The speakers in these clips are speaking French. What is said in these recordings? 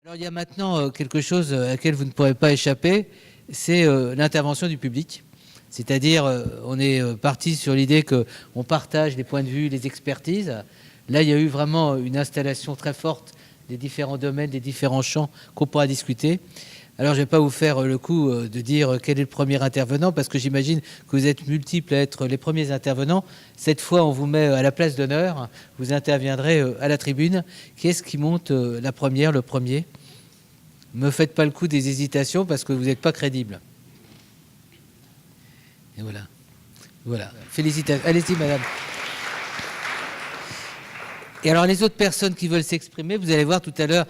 Alors il y a maintenant quelque chose à laquelle vous ne pourrez pas échapper, c'est l'intervention du public. C'est-à-dire, on est parti sur l'idée qu'on partage les points de vue, les expertises. Là, il y a eu vraiment une installation très forte des différents domaines, des différents champs qu'on pourra discuter. Alors, je ne vais pas vous faire le coup de dire quel est le premier intervenant, parce que j'imagine que vous êtes multiples à être les premiers intervenants. Cette fois, on vous met à la place d'honneur. Vous interviendrez à la tribune. Qui est-ce qui monte la première, le premier ? Ne me faites pas le coup des hésitations, parce que vous n'êtes pas crédible. Et voilà. Voilà. Félicitations. Allez-y, madame. Et alors, les autres personnes qui veulent s'exprimer, vous allez voir tout à l'heure,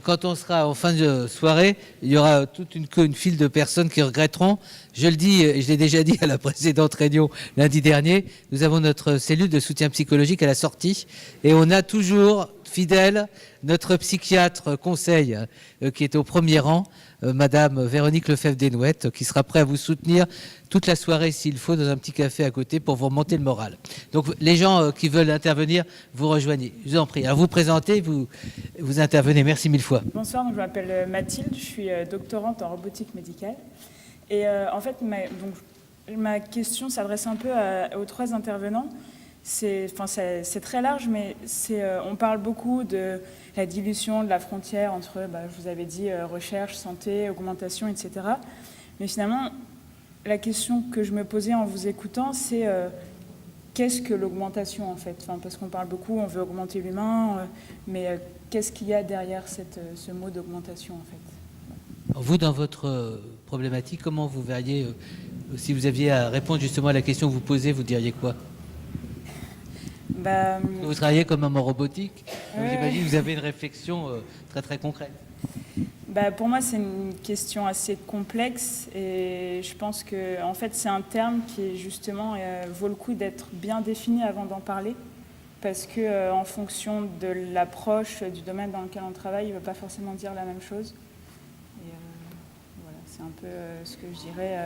quand on sera en fin de soirée, il y aura toute une file de personnes qui regretteront. Je le dis, et je l'ai déjà dit à la précédente réunion lundi dernier, nous avons notre cellule de soutien psychologique à la sortie, et on a toujours fidèle notre psychiatre conseil qui est au premier rang, Madame Véronique Lefebvre-Desnouettes, qui sera prête à vous soutenir toute la soirée s'il faut dans un petit café à côté pour vous remonter le moral. Donc les gens qui veulent intervenir, vous rejoignez. Je vous en prie. Alors vous présentez, vous intervenez. Merci mille fois. Bonsoir, donc je m'appelle Mathilde, je suis doctorante en robotique médicale. Et en fait, ma question s'adresse un peu aux trois intervenants. C'est très large, mais on parle beaucoup de la dilution de la frontière entre, je vous avais dit, recherche, santé, augmentation, etc. Mais finalement, la question que je me posais en vous écoutant, c'est qu'est-ce que l'augmentation en fait ? Parce qu'on parle beaucoup, on veut augmenter l'humain, mais qu'est-ce qu'il y a derrière ce mot d'augmentation en fait ? Vous, dans votre problématique, comment vous verriez, si vous aviez à répondre justement à la question que vous posez, vous diriez quoi ? Vous travaillez comme homme en robotique, donc j'imagine que vous avez une réflexion très très concrète. Pour moi, c'est une question assez complexe et je pense que en fait, c'est un terme qui justement vaut le coup d'être bien défini avant d'en parler, parce que en fonction de l'approche du domaine dans lequel on travaille, il ne veut pas forcément dire la même chose. Et voilà, c'est un peu ce que je dirais.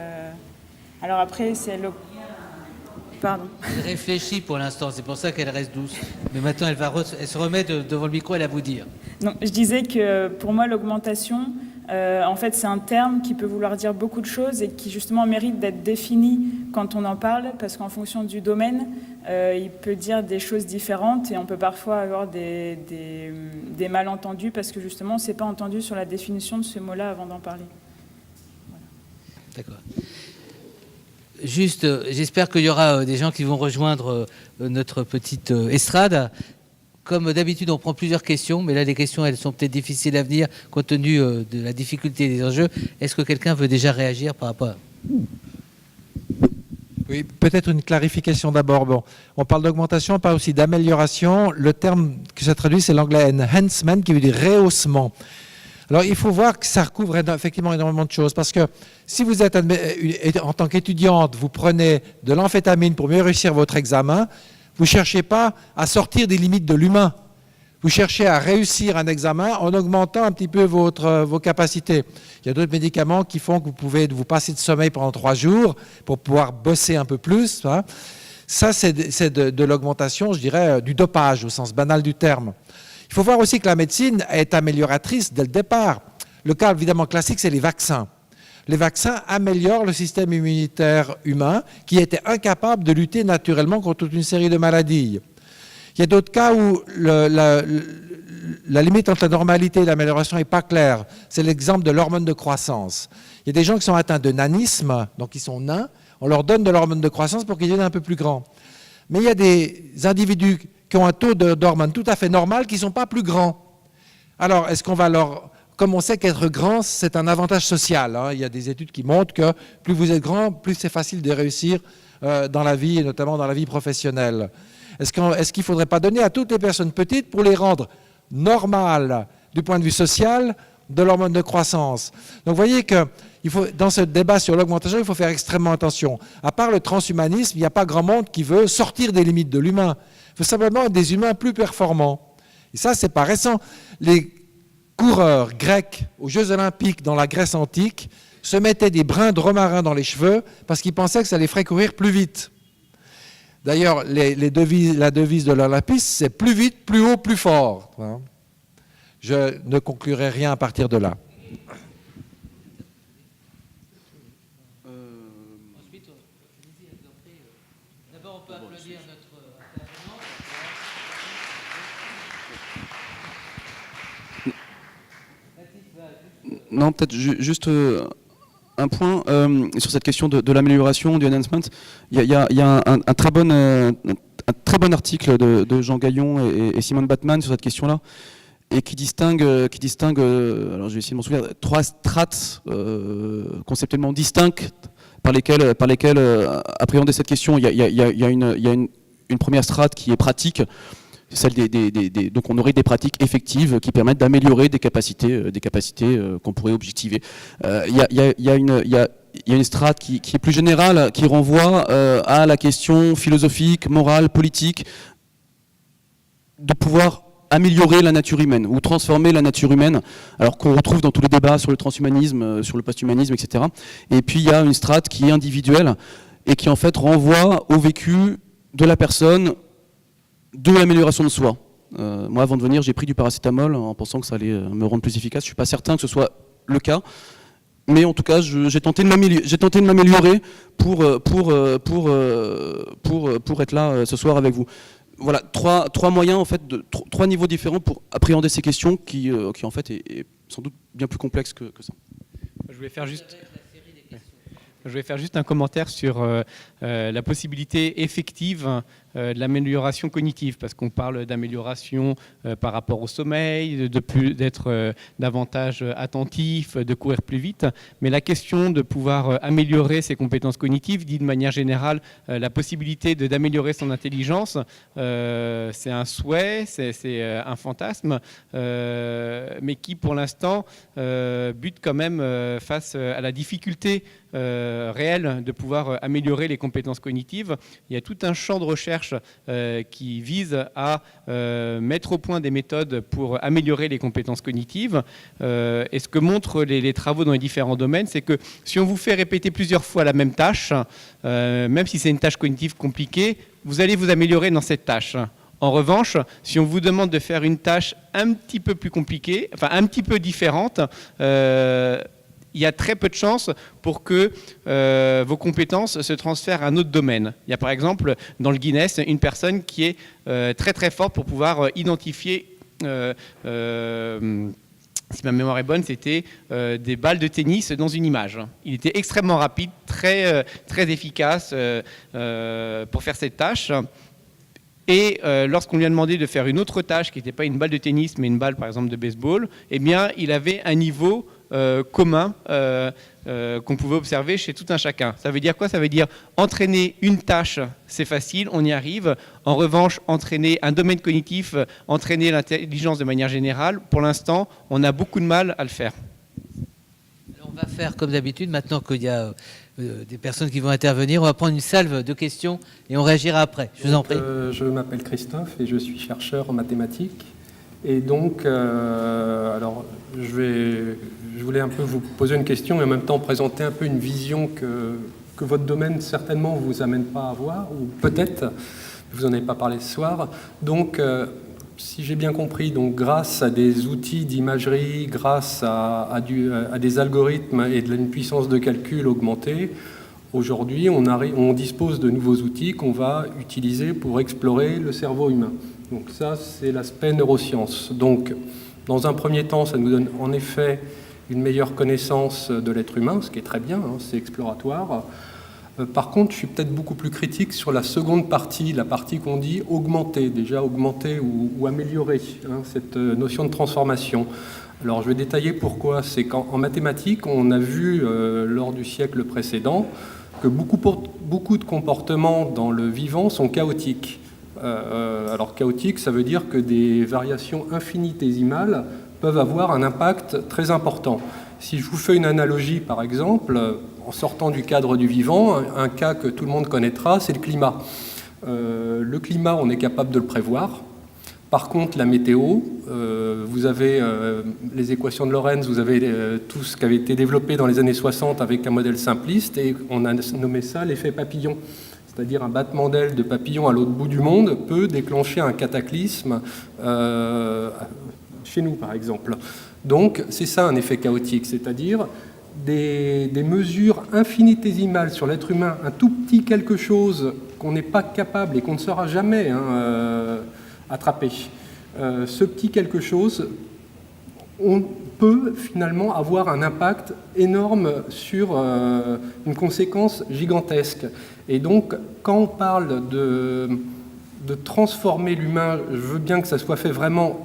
Alors après, c'est le... Pardon. Elle réfléchit pour l'instant, c'est pour ça qu'elle reste douce. Mais maintenant, elle se remet devant le micro, elle va vous dire. Non, je disais que pour moi, l'augmentation, en fait, c'est un terme qui peut vouloir dire beaucoup de choses et qui justement mérite d'être défini quand on en parle, parce qu'en fonction du domaine, il peut dire des choses différentes et on peut parfois avoir des malentendus parce que justement, on ne s'est pas entendu sur la définition de ce mot-là avant d'en parler. Voilà. D'accord. Juste, j'espère qu'il y aura des gens qui vont rejoindre notre petite estrade. Comme d'habitude, on prend plusieurs questions, mais là, les questions, elles sont peut-être difficiles à venir, compte tenu de la difficulté des enjeux. Est-ce que quelqu'un veut déjà réagir par rapport à... Oui, peut-être une clarification d'abord. Bon, on parle d'augmentation, on parle aussi d'amélioration. Le terme que ça traduit, c'est l'anglais enhancement, qui veut dire rehaussement. Alors, il faut voir que ça recouvre effectivement énormément de choses, parce que si vous êtes, en tant qu'étudiante, vous prenez de l'amphétamine pour mieux réussir votre examen, vous ne cherchez pas à sortir des limites de l'humain. Vous cherchez à réussir un examen en augmentant un petit peu vos capacités. Il y a d'autres médicaments qui font que vous pouvez vous passer de sommeil pendant 3 jours pour pouvoir bosser un peu plus. Hein. Ça, c'est de l'augmentation, je dirais, du dopage au sens banal du terme. Il faut voir aussi que la médecine est amélioratrice dès le départ. Le cas évidemment classique, c'est les vaccins. Les vaccins améliorent le système immunitaire humain qui était incapable de lutter naturellement contre toute une série de maladies. Il y a d'autres cas où la limite entre la normalité et l'amélioration n'est pas claire. C'est l'exemple de l'hormone de croissance. Il y a des gens qui sont atteints de nanisme, donc ils sont nains, on leur donne de l'hormone de croissance pour qu'ils deviennent un peu plus grands. Mais il y a des individus qui ont un taux d'hormones tout à fait normal, qui ne sont pas plus grands. Alors, est-ce qu'on va leur... Comme on sait qu'être grand, c'est un avantage social. Hein. Il y a des études qui montrent que plus vous êtes grand, plus c'est facile de réussir dans la vie, et notamment dans la vie professionnelle. Est-ce qu'il ne faudrait pas donner à toutes les personnes petites, pour les rendre normales du point de vue social, de l'hormone de croissance? Donc, vous voyez que dans ce débat sur l'augmentation, il faut faire extrêmement attention. À part le transhumanisme, il n'y a pas grand monde qui veut sortir des limites de l'humain. Il faut simplement être des humains plus performants. Et ça, c'est pas récent. Les coureurs grecs aux Jeux Olympiques dans la Grèce antique se mettaient des brins de romarin dans les cheveux parce qu'ils pensaient que ça les ferait courir plus vite. D'ailleurs, la devise de l'Olympisme, c'est plus vite, plus haut, plus fort. Je ne conclurai rien à partir de là. D'abord, on peut applaudir notre intervenant. Non, peut-être juste un point sur cette question de l'amélioration, du enhancement. Il y a un très bon article de Jean Gaillon et Simone Batman sur cette question-là, et qui distingue, alors je vais essayer de m'en souvenir, 3 strates conceptuellement distinctes par lesquelles appréhender cette question. Il y a une première strate qui est pratique, celle donc on aurait des pratiques effectives qui permettent d'améliorer des capacités qu'on pourrait objectiver. Il y a une strate qui est plus générale, qui renvoie à la question philosophique, morale, politique, de pouvoir améliorer la nature humaine ou transformer la nature humaine, alors qu'on retrouve dans tous les débats sur le transhumanisme, sur le posthumanisme, etc. Et puis il y a une strate qui est individuelle et qui en fait renvoie au vécu de la personne, de l'amélioration de soi. Moi, avant de venir, j'ai pris du paracétamol en pensant que ça allait me rendre plus efficace. Je ne suis pas certain que ce soit le cas, mais en tout cas, j'ai tenté de m'améliorer pour être là ce soir avec vous. Voilà, trois moyens, en fait, trois niveaux différents pour appréhender ces questions qui en fait, est sans doute bien plus complexe que ça. Je voulais faire juste un commentaire sur la possibilité effective de l'amélioration cognitive, parce qu'on parle d'amélioration par rapport au sommeil, d'être davantage attentif, de courir plus vite, mais la question de pouvoir améliorer ses compétences cognitives dit de manière générale la possibilité d'améliorer son intelligence, c'est un souhait, c'est un fantasme, mais qui pour l'instant bute quand même face à la difficulté réelle de pouvoir améliorer les compétences cognitives. Il y a tout un champ de recherche qui vise à mettre au point des méthodes pour améliorer les compétences cognitives. Et ce que montrent les travaux dans les différents domaines, c'est que si on vous fait répéter plusieurs fois la même tâche, même si c'est une tâche cognitive compliquée, vous allez vous améliorer dans cette tâche. En revanche, si on vous demande de faire une tâche un petit peu plus compliquée, enfin un petit peu différente, il y a très peu de chances pour que vos compétences se transfèrent à un autre domaine. Il y a par exemple dans le Guinness une personne qui est très très forte pour pouvoir identifier, si ma mémoire est bonne, c'était des balles de tennis dans une image. Il était extrêmement rapide, très efficace pour faire cette tâche. Et lorsqu'on lui a demandé de faire une autre tâche qui n'était pas une balle de tennis, mais une balle par exemple de baseball, eh bien il avait un niveau commun qu'on pouvait observer chez tout un chacun. Ça veut dire quoi? Ça veut dire entraîner une tâche, c'est facile, on y arrive. En revanche, entraîner un domaine cognitif, entraîner l'intelligence de manière générale, pour l'instant, on a beaucoup de mal à le faire. Alors on va faire comme d'habitude, maintenant qu'il y a des personnes qui vont intervenir, on va prendre une salve de questions et on réagira après. Je vous en prie. Je m'appelle Christophe et je suis chercheur en mathématiques. Et donc, alors, je voulais un peu vous poser une question et en même temps présenter un peu une vision que votre domaine certainement ne vous amène pas à avoir, ou peut-être, vous n'en avez pas parlé ce soir. Donc, si j'ai bien compris, donc, grâce à des outils d'imagerie, grâce à des algorithmes et de une puissance de calcul augmentée, aujourd'hui, on dispose de nouveaux outils qu'on va utiliser pour explorer le cerveau humain. Donc ça, c'est l'aspect neurosciences. Donc, dans un premier temps, ça nous donne en effet une meilleure connaissance de l'être humain, ce qui est très bien, hein, c'est exploratoire. Par contre, je suis peut-être beaucoup plus critique sur la seconde partie, la partie qu'on dit augmenter, déjà augmenter ou améliorer, hein, cette notion de transformation. Alors, je vais détailler pourquoi. C'est qu'en mathématiques, on a vu lors du siècle précédent que beaucoup de comportements dans le vivant sont chaotiques. Alors chaotique, ça veut dire que des variations infinitésimales peuvent avoir un impact très important. Si je vous fais une analogie, par exemple, en sortant du cadre du vivant, un cas que tout le monde connaîtra, c'est le climat. Le climat, on est capable de le prévoir. Par contre, la météo, vous avez les équations de Lorentz, vous avez tout ce qui avait été développé dans les années 60 avec un modèle simpliste, et on a nommé ça l'effet papillon. C'est-à-dire un battement d'aile de papillon à l'autre bout du monde peut déclencher un cataclysme chez nous par exemple. Donc c'est ça un effet chaotique, c'est-à-dire des mesures infinitésimales sur l'être humain, un tout petit quelque chose qu'on n'est pas capable et qu'on ne saura jamais attraper. Ce petit quelque chose, on peut finalement avoir un impact énorme sur une conséquence gigantesque. Et donc, quand on parle de transformer l'humain, je veux bien que ça soit fait vraiment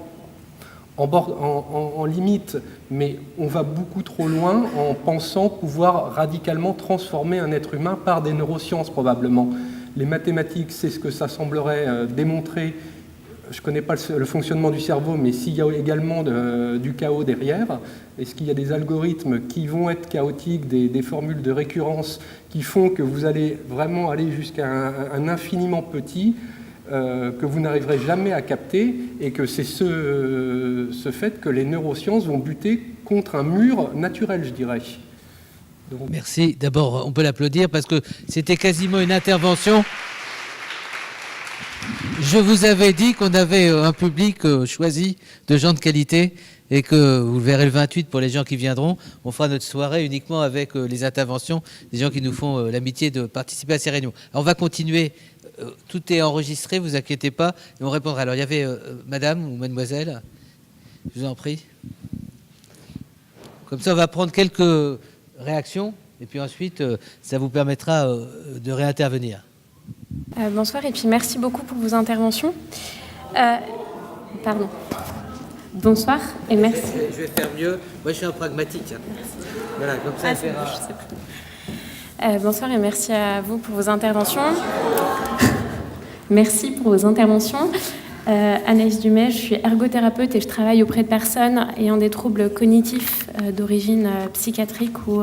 en limite, mais on va beaucoup trop loin en pensant pouvoir radicalement transformer un être humain par des neurosciences probablement. Les mathématiques, c'est ce que ça semblerait démontrer. Je ne connais pas le fonctionnement du cerveau, mais s'il y a également du chaos derrière, est-ce qu'il y a des algorithmes qui vont être chaotiques, des formules de récurrence qui font que vous allez vraiment aller jusqu'à un infiniment petit que vous n'arriverez jamais à capter, et que c'est ce fait que les neurosciences vont buter contre un mur naturel, je dirais. Donc... Merci. D'abord, on peut l'applaudir parce que c'était quasiment une intervention. Je vous avais dit qu'on avait un public choisi de gens de qualité et que, vous le verrez le 28 pour les gens qui viendront, on fera notre soirée uniquement avec les interventions des gens qui nous font l'amitié de participer à ces réunions. Alors, on va continuer. Tout est enregistré, vous inquiétez pas, et on répondra. Alors, il y avait madame ou mademoiselle, je vous en prie. Comme ça, on va prendre quelques réactions, et puis ensuite, ça vous permettra de réintervenir. Bonsoir, et puis merci beaucoup pour vos interventions. Pardon. Bonsoir, et merci. Je vais faire mieux. Moi, je suis un pragmatique. Hein. Voilà, comme ça, bonsoir et merci à vous pour vos interventions. Merci pour vos interventions. Anaïs Dumais, je suis ergothérapeute et je travaille auprès de personnes ayant des troubles cognitifs d'origine psychiatrique ou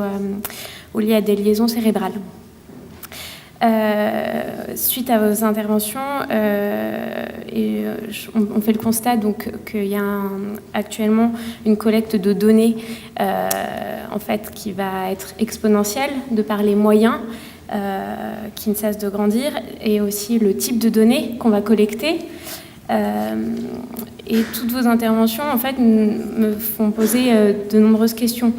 liés à des liaisons cérébrales. Suite à vos interventions, on fait le constat donc qu'il y a actuellement une collecte de données en fait qui va être exponentielle de par les moyens qui ne cessent de grandir, et aussi le type de données qu'on va collecter. Et toutes vos interventions en fait me font poser de nombreuses questions.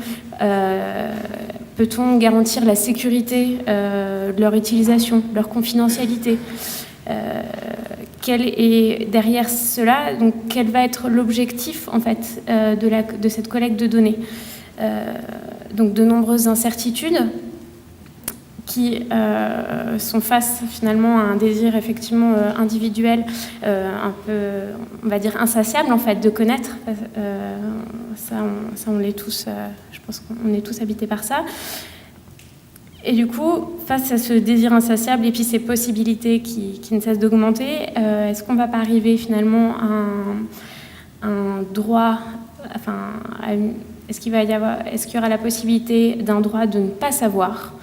Peut-on garantir la sécurité de leur utilisation, leur confidentialité? Quel est derrière cela, donc quel va être l'objectif en fait de cette collecte de données? Donc de nombreuses incertitudes qui sont face finalement à un désir effectivement individuel, un peu, on va dire, insatiable en fait de connaître. Ça on l'est tous, je pense qu'on est tous habités par ça. Et du coup, face à ce désir insatiable et puis ces possibilités qui ne cessent d'augmenter, est-ce qu'on ne va pas arriver finalement à un droit, enfin, est-ce qu'il y aura la possibilité d'un droit de ne pas savoir?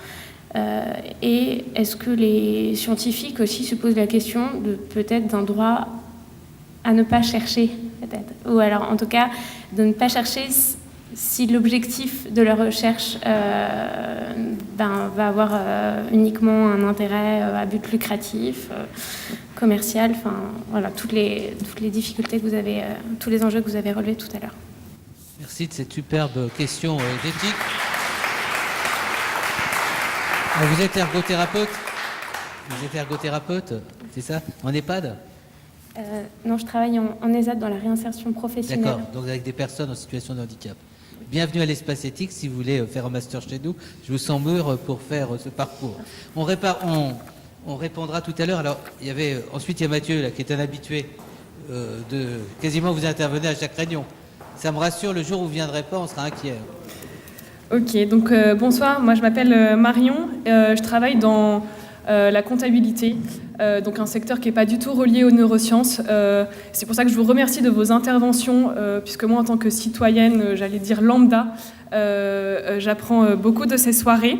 Et est-ce que les scientifiques aussi se posent la question de peut-être d'un droit à ne pas chercher, peut-être, ou alors en tout cas de ne pas chercher si l'objectif de leur recherche va avoir uniquement un intérêt à but lucratif, commercial, enfin voilà, toutes les difficultés que vous avez, tous les enjeux que vous avez relevés tout à l'heure. Merci de cette superbe question d'éthique. Vous êtes ergothérapeute? Vous êtes ergothérapeute, c'est ça? En EHPAD? Non, je travaille en ESAT dans la réinsertion professionnelle. D'accord, donc avec des personnes en situation de handicap. Bienvenue à l'Espace Éthique. Si vous voulez faire un master chez nous, je vous sens mûr pour faire ce parcours. On répondra tout à l'heure. Alors, ensuite, il y a Mathieu, là, qui est un habitué quasiment vous intervenez à chaque réunion. Ça me rassure, le jour où vous ne viendrez pas, on sera inquiet. Ok, donc bonsoir, moi je m'appelle Marion, je travaille dans la comptabilité, donc un secteur qui n'est pas du tout relié aux neurosciences. C'est pour ça que je vous remercie de vos interventions, puisque moi en tant que citoyenne, j'allais dire lambda, j'apprends beaucoup de ces soirées.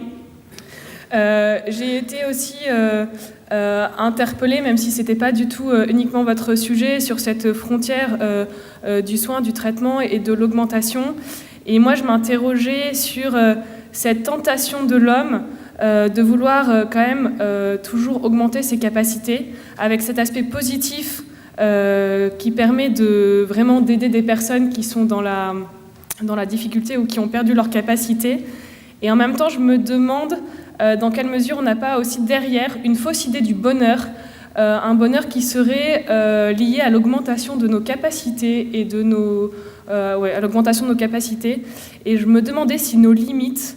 J'ai été aussi interpellée, même si ce n'était pas du tout uniquement votre sujet, sur cette frontière du soin, du traitement et de l'augmentation. Et moi, je m'interrogeais sur cette tentation de l'homme de vouloir quand même toujours augmenter ses capacités, avec cet aspect positif qui permet vraiment d'aider des personnes qui sont dans la difficulté ou qui ont perdu leur capacité. Et en même temps, je me demande dans quelle mesure on n'a pas aussi derrière une fausse idée du bonheur, un bonheur qui serait lié à l'augmentation de nos capacités et à l'augmentation de nos capacités. Et je me demandais si nos limites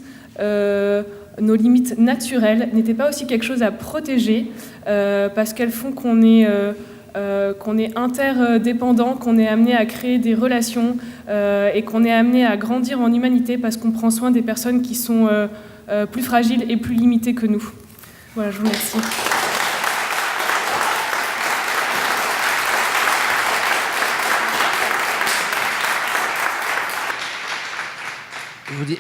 naturelles n'étaient pas aussi quelque chose à protéger, parce qu'elles font qu'on est interdépendant, qu'on est amené à créer des relations et qu'on est amené à grandir en humanité parce qu'on prend soin des personnes qui sont plus fragiles et plus limitées que nous. Voilà, je vous remercie. Je vous dis,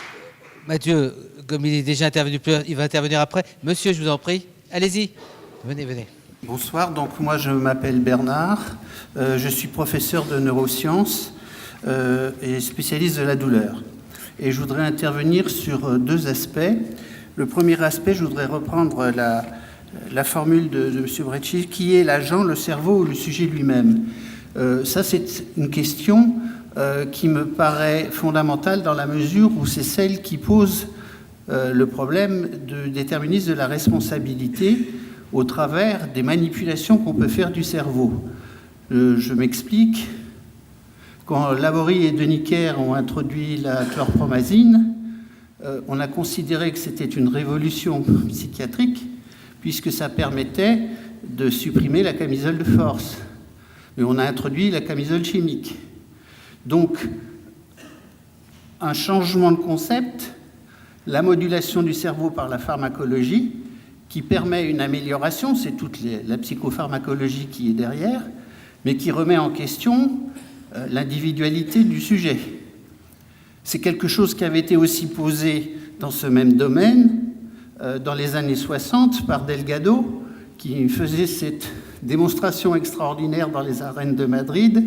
Mathieu, comme il est déjà intervenu, il va intervenir après. Monsieur, je vous en prie, allez-y, venez. Bonsoir, donc moi je m'appelle Bernard, je suis professeur de neurosciences et spécialiste de la douleur. Et je voudrais intervenir sur deux aspects. Le premier aspect, je voudrais reprendre la formule de M. Brecci, qui est l'agent, le cerveau ou le sujet lui-même. Ça, c'est une question qui me paraît fondamentale dans la mesure où c'est celle qui pose le problème du déterminisme de la responsabilité au travers des manipulations qu'on peut faire du cerveau. Je m'explique. Quand Laborie et Deniker ont introduit la chlorpromazine, on a considéré que c'était une révolution psychiatrique puisque ça permettait de supprimer la camisole de force. Mais on a introduit la camisole chimique. Donc, un changement de concept, la modulation du cerveau par la pharmacologie, qui permet une amélioration, c'est toute la psychopharmacologie qui est derrière, mais qui remet en question l'individualité du sujet. C'est quelque chose qui avait été aussi posé dans ce même domaine dans les années 60 par Delgado, qui faisait cette démonstration extraordinaire dans les arènes de Madrid,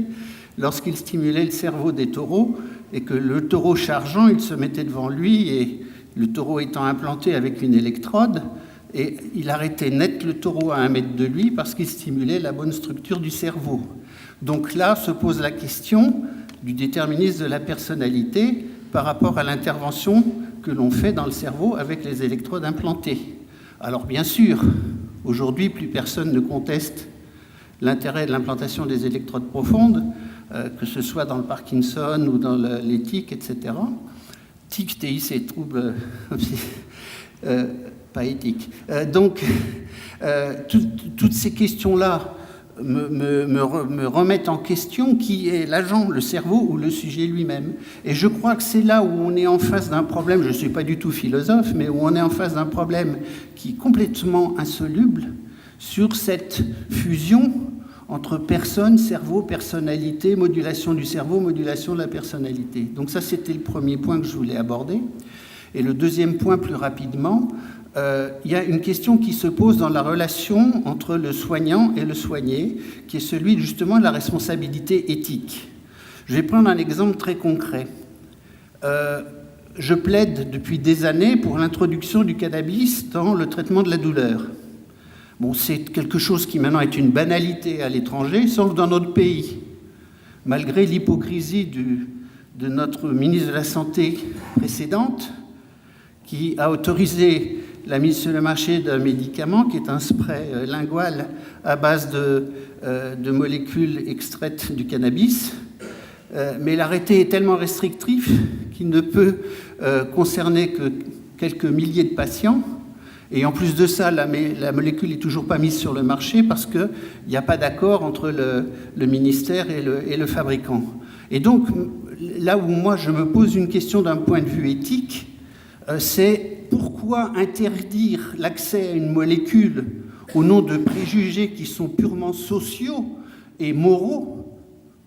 lorsqu'il stimulait le cerveau des taureaux, et que le taureau chargeant, il se mettait devant lui, et le taureau étant implanté avec une électrode, et il arrêtait net le taureau à 1 mètre de lui parce qu'il stimulait la bonne structure du cerveau. Donc là se pose la question du déterminisme de la personnalité par rapport à l'intervention que l'on fait dans le cerveau avec les électrodes implantées. Alors bien sûr, aujourd'hui, plus personne ne conteste l'intérêt de l'implantation des électrodes profondes, que ce soit dans le Parkinson ou dans les tics, etc. Tics, TIC, troubles pas éthiques. Donc, toutes ces questions-là me remettent en question qui est l'agent, le cerveau ou le sujet lui-même. Et je crois que c'est là où on est en face d'un problème, je ne suis pas du tout philosophe, mais où on est en face d'un problème qui est complètement insoluble sur cette fusion entre personne, cerveau, personnalité, modulation du cerveau, modulation de la personnalité. Donc ça, c'était le premier point que je voulais aborder. Et le deuxième point, plus rapidement, il y a une question qui se pose dans la relation entre le soignant et le soigné, qui est celui justement de la responsabilité éthique. Je vais prendre un exemple très concret. Je plaide depuis des années pour l'introduction du cannabis dans le traitement de la douleur. Bon, c'est quelque chose qui maintenant est une banalité à l'étranger, sauf dans notre pays. Malgré l'hypocrisie de notre ministre de la Santé précédente, qui a autorisé la mise sur le marché d'un médicament qui est un spray lingual à base de molécules extraites du cannabis. Mais l'arrêté est tellement restrictif qu'il ne peut concerner que quelques milliers de patients. Et en plus de ça, la molécule n'est toujours pas mise sur le marché parce qu'il n'y a pas d'accord entre le ministère et le fabricant. Et donc, là où moi je me pose une question d'un point de vue éthique, c'est pourquoi interdire l'accès à une molécule au nom de préjugés qui sont purement sociaux et moraux,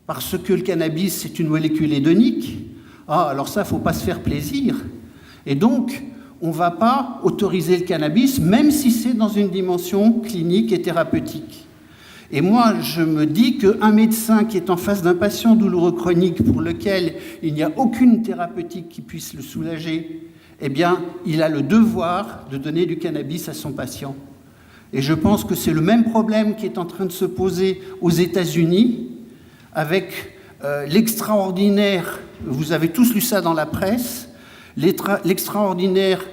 parce que le cannabis c'est une molécule hédonique. Ah, alors ça, il ne faut pas se faire plaisir. Et donc, on ne va pas autoriser le cannabis, même si c'est dans une dimension clinique et thérapeutique. Et moi, je me dis qu'un médecin qui est en face d'un patient douloureux chronique pour lequel il n'y a aucune thérapeutique qui puisse le soulager, eh bien, il a le devoir de donner du cannabis à son patient. Et je pense que c'est le même problème qui est en train de se poser aux États-Unis, avec l'extraordinaire, vous avez tous lu ça dans la presse, l'extraordinaire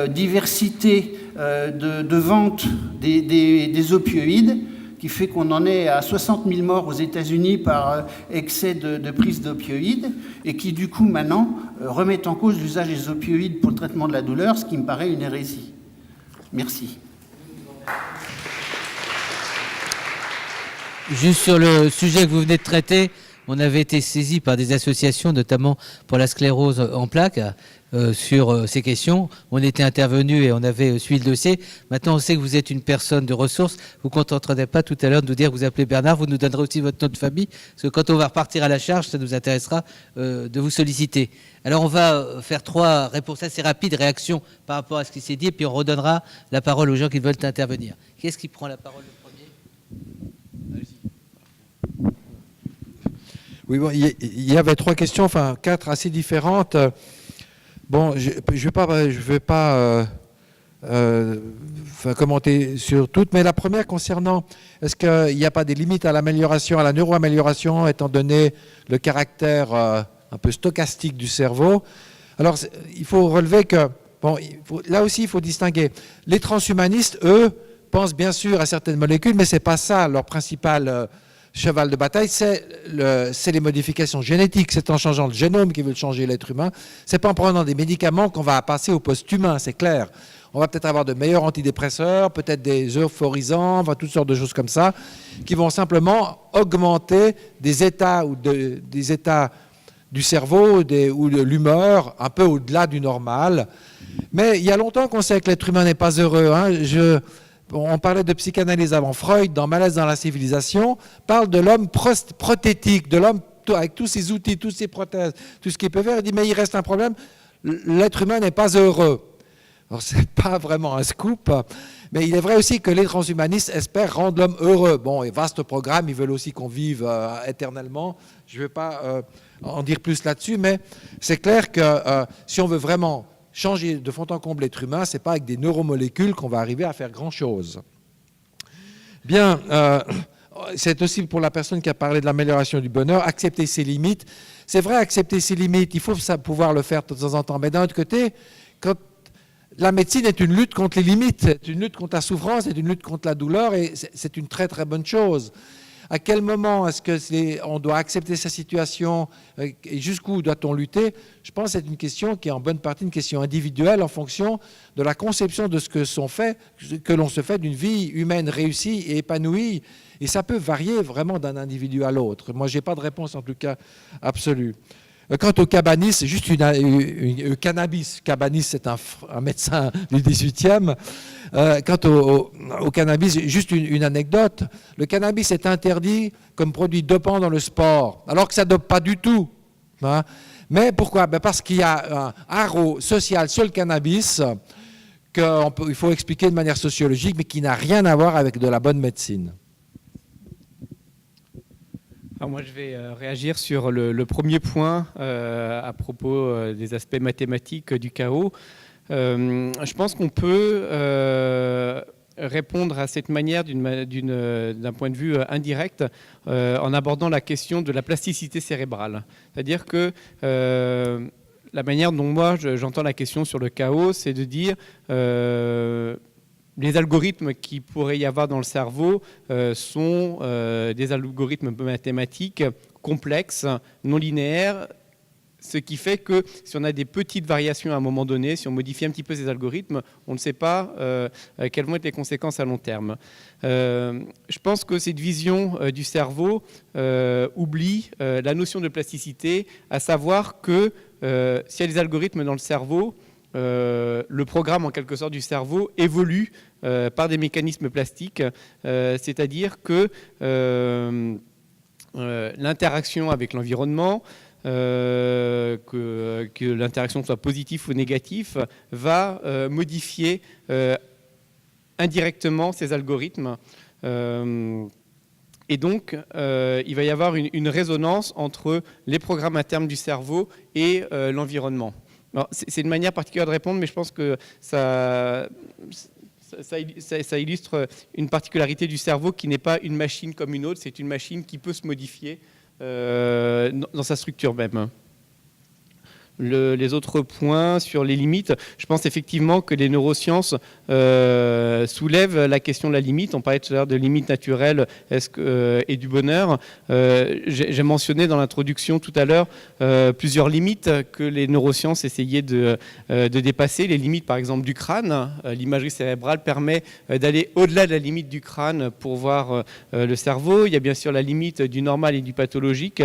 diversité de vente des opioïdes, qui fait qu'on en est à 60 000 morts aux États-Unis par excès de prise d'opioïdes, et qui du coup maintenant remettent en cause l'usage des opioïdes pour le traitement de la douleur, ce qui me paraît une hérésie. Merci. Juste sur le sujet que vous venez de traiter, on avait été saisi par des associations, notamment pour la sclérose en plaques, sur ces questions. On était intervenu et on avait suivi le dossier. Maintenant, on sait que vous êtes une personne de ressources. Vous ne contenterez pas tout à l'heure de nous dire que vous appelez Bernard. Vous nous donnerez aussi votre nom de famille, parce que quand on va repartir à la charge, ça nous intéressera de vous solliciter. Alors, on va faire 3 réponses assez rapides, réactions par rapport à ce qui s'est dit, et puis on redonnera la parole aux gens qui veulent intervenir. Qui est-ce qui prend la parole le premier ? Oui, bon, il y avait 3 questions, enfin 4 assez différentes. Bon, je ne vais pas commenter sur toutes, mais la première concernant, est-ce qu'il n'y a pas des limites à l'amélioration, à la neuroamélioration, étant donné le caractère un peu stochastique du cerveau? Alors, il faut relever que, bon, là aussi, il faut distinguer. Les transhumanistes, eux, pensent bien sûr à certaines molécules, mais ce n'est pas ça leur principal cheval de bataille, c'est les modifications génétiques. C'est en changeant le génome qu'ils veulent changer l'être humain. C'est pas en prenant des médicaments qu'on va passer au post-humain, c'est clair. On va peut-être avoir de meilleurs antidépresseurs, peut-être des euphorisants, enfin, toutes sortes de choses comme ça, qui vont simplement augmenter des états des états du cerveau ou de l'humeur un peu au-delà du normal. Mais il y a longtemps qu'on sait que l'être humain n'est pas heureux. On parlait de psychanalyse avant. Freud, dans Malaise dans la civilisation, parle de l'homme prothétique, de l'homme avec tous ses outils, toutes ses prothèses, tout ce qu'il peut faire. Il dit, mais il reste un problème, l'être humain n'est pas heureux. Alors, ce n'est pas vraiment un scoop, mais il est vrai aussi que les transhumanistes espèrent rendre l'homme heureux. Bon, et vaste programme, ils veulent aussi qu'on vive éternellement. Je ne vais pas en dire plus là-dessus, mais c'est clair que si on veut vraiment changer de fond en comble l'être humain, ce n'est pas avec des neuromolécules qu'on va arriver à faire grand-chose. Bien, c'est aussi pour la personne qui a parlé de l'amélioration du bonheur, accepter ses limites. C'est vrai, accepter ses limites, il faut pouvoir le faire de temps en temps. Mais d'un autre côté, quand la médecine est une lutte contre les limites, c'est une lutte contre la souffrance, c'est une lutte contre la douleur, et c'est une très très bonne chose. À quel moment est-ce qu'on doit accepter sa situation et jusqu'où doit-on lutter? Je pense que c'est une question qui est en bonne partie une question individuelle en fonction de la conception de ce que l'on se fait d'une vie humaine réussie et épanouie. Et ça peut varier vraiment d'un individu à l'autre. Moi, je n'ai pas de réponse en tout cas absolue. Quant au Cabanis, c'est juste cannabis. Cabanis, c'est un médecin du 18e. Quant au cannabis, juste une anecdote. Le cannabis est interdit comme produit dopant dans le sport, alors que ça ne dope pas du tout. Hein. Mais pourquoi? Parce qu'il y a un haro social sur le cannabis qu'il faut expliquer de manière sociologique, mais qui n'a rien à voir avec de la bonne médecine. Alors moi, je vais réagir sur le premier point à propos des aspects mathématiques du chaos. Je pense qu'on peut répondre à cette manière d'un point de vue indirect en abordant la question de la plasticité cérébrale. C'est-à-dire que la manière dont moi j'entends la question sur le chaos, c'est de dire les algorithmes qu'il pourrait y avoir dans le cerveau sont des algorithmes mathématiques complexes, non linéaires, ce qui fait que si on a des petites variations à un moment donné, si on modifie un petit peu ces algorithmes, on ne sait pas quelles vont être les conséquences à long terme. Je pense que cette vision du cerveau oublie la notion de plasticité, à savoir que s'il y a des algorithmes dans le cerveau, le programme en quelque sorte du cerveau évolue par des mécanismes plastiques, c'est-à-dire que l'interaction avec l'environnement, que l'interaction soit positive ou négative, va modifier indirectement ces algorithmes. Et donc, il va y avoir une résonance entre les programmes internes du cerveau et l'environnement. C'est une manière particulière de répondre, mais je pense que Ça illustre une particularité du cerveau qui n'est pas une machine comme une autre, c'est une machine qui peut se modifier dans sa structure même. Les autres points sur les limites, je pense effectivement que les neurosciences soulèvent la question de la limite. On parlait tout à l'heure de limites naturelles et du bonheur. J'ai mentionné dans l'introduction tout à l'heure plusieurs limites que les neurosciences essayaient de dépasser. Les limites par exemple du crâne. L'imagerie cérébrale permet d'aller au-delà de la limite du crâne pour voir le cerveau. Il y a bien sûr la limite du normal et du pathologique.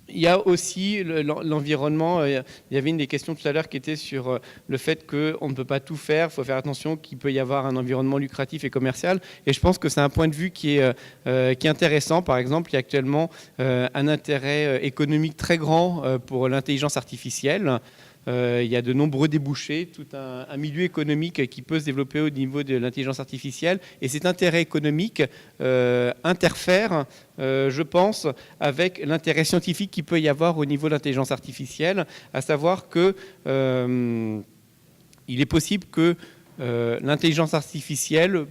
Il y a aussi l'environnement. Il y avait une des questions tout à l'heure qui était sur le fait qu'on ne peut pas tout faire. Il faut faire attention qu'il peut y avoir un environnement lucratif et commercial. Et je pense que c'est un point de vue qui est intéressant. Par exemple, il y a actuellement un intérêt économique très grand pour l'intelligence artificielle. Il y a de nombreux débouchés, tout un milieu économique qui peut se développer au niveau de l'intelligence artificielle. Et cet intérêt économique interfère, je pense, avec l'intérêt scientifique qu'il peut y avoir au niveau de l'intelligence artificielle, à savoir que il est possible que l'intelligence artificielle,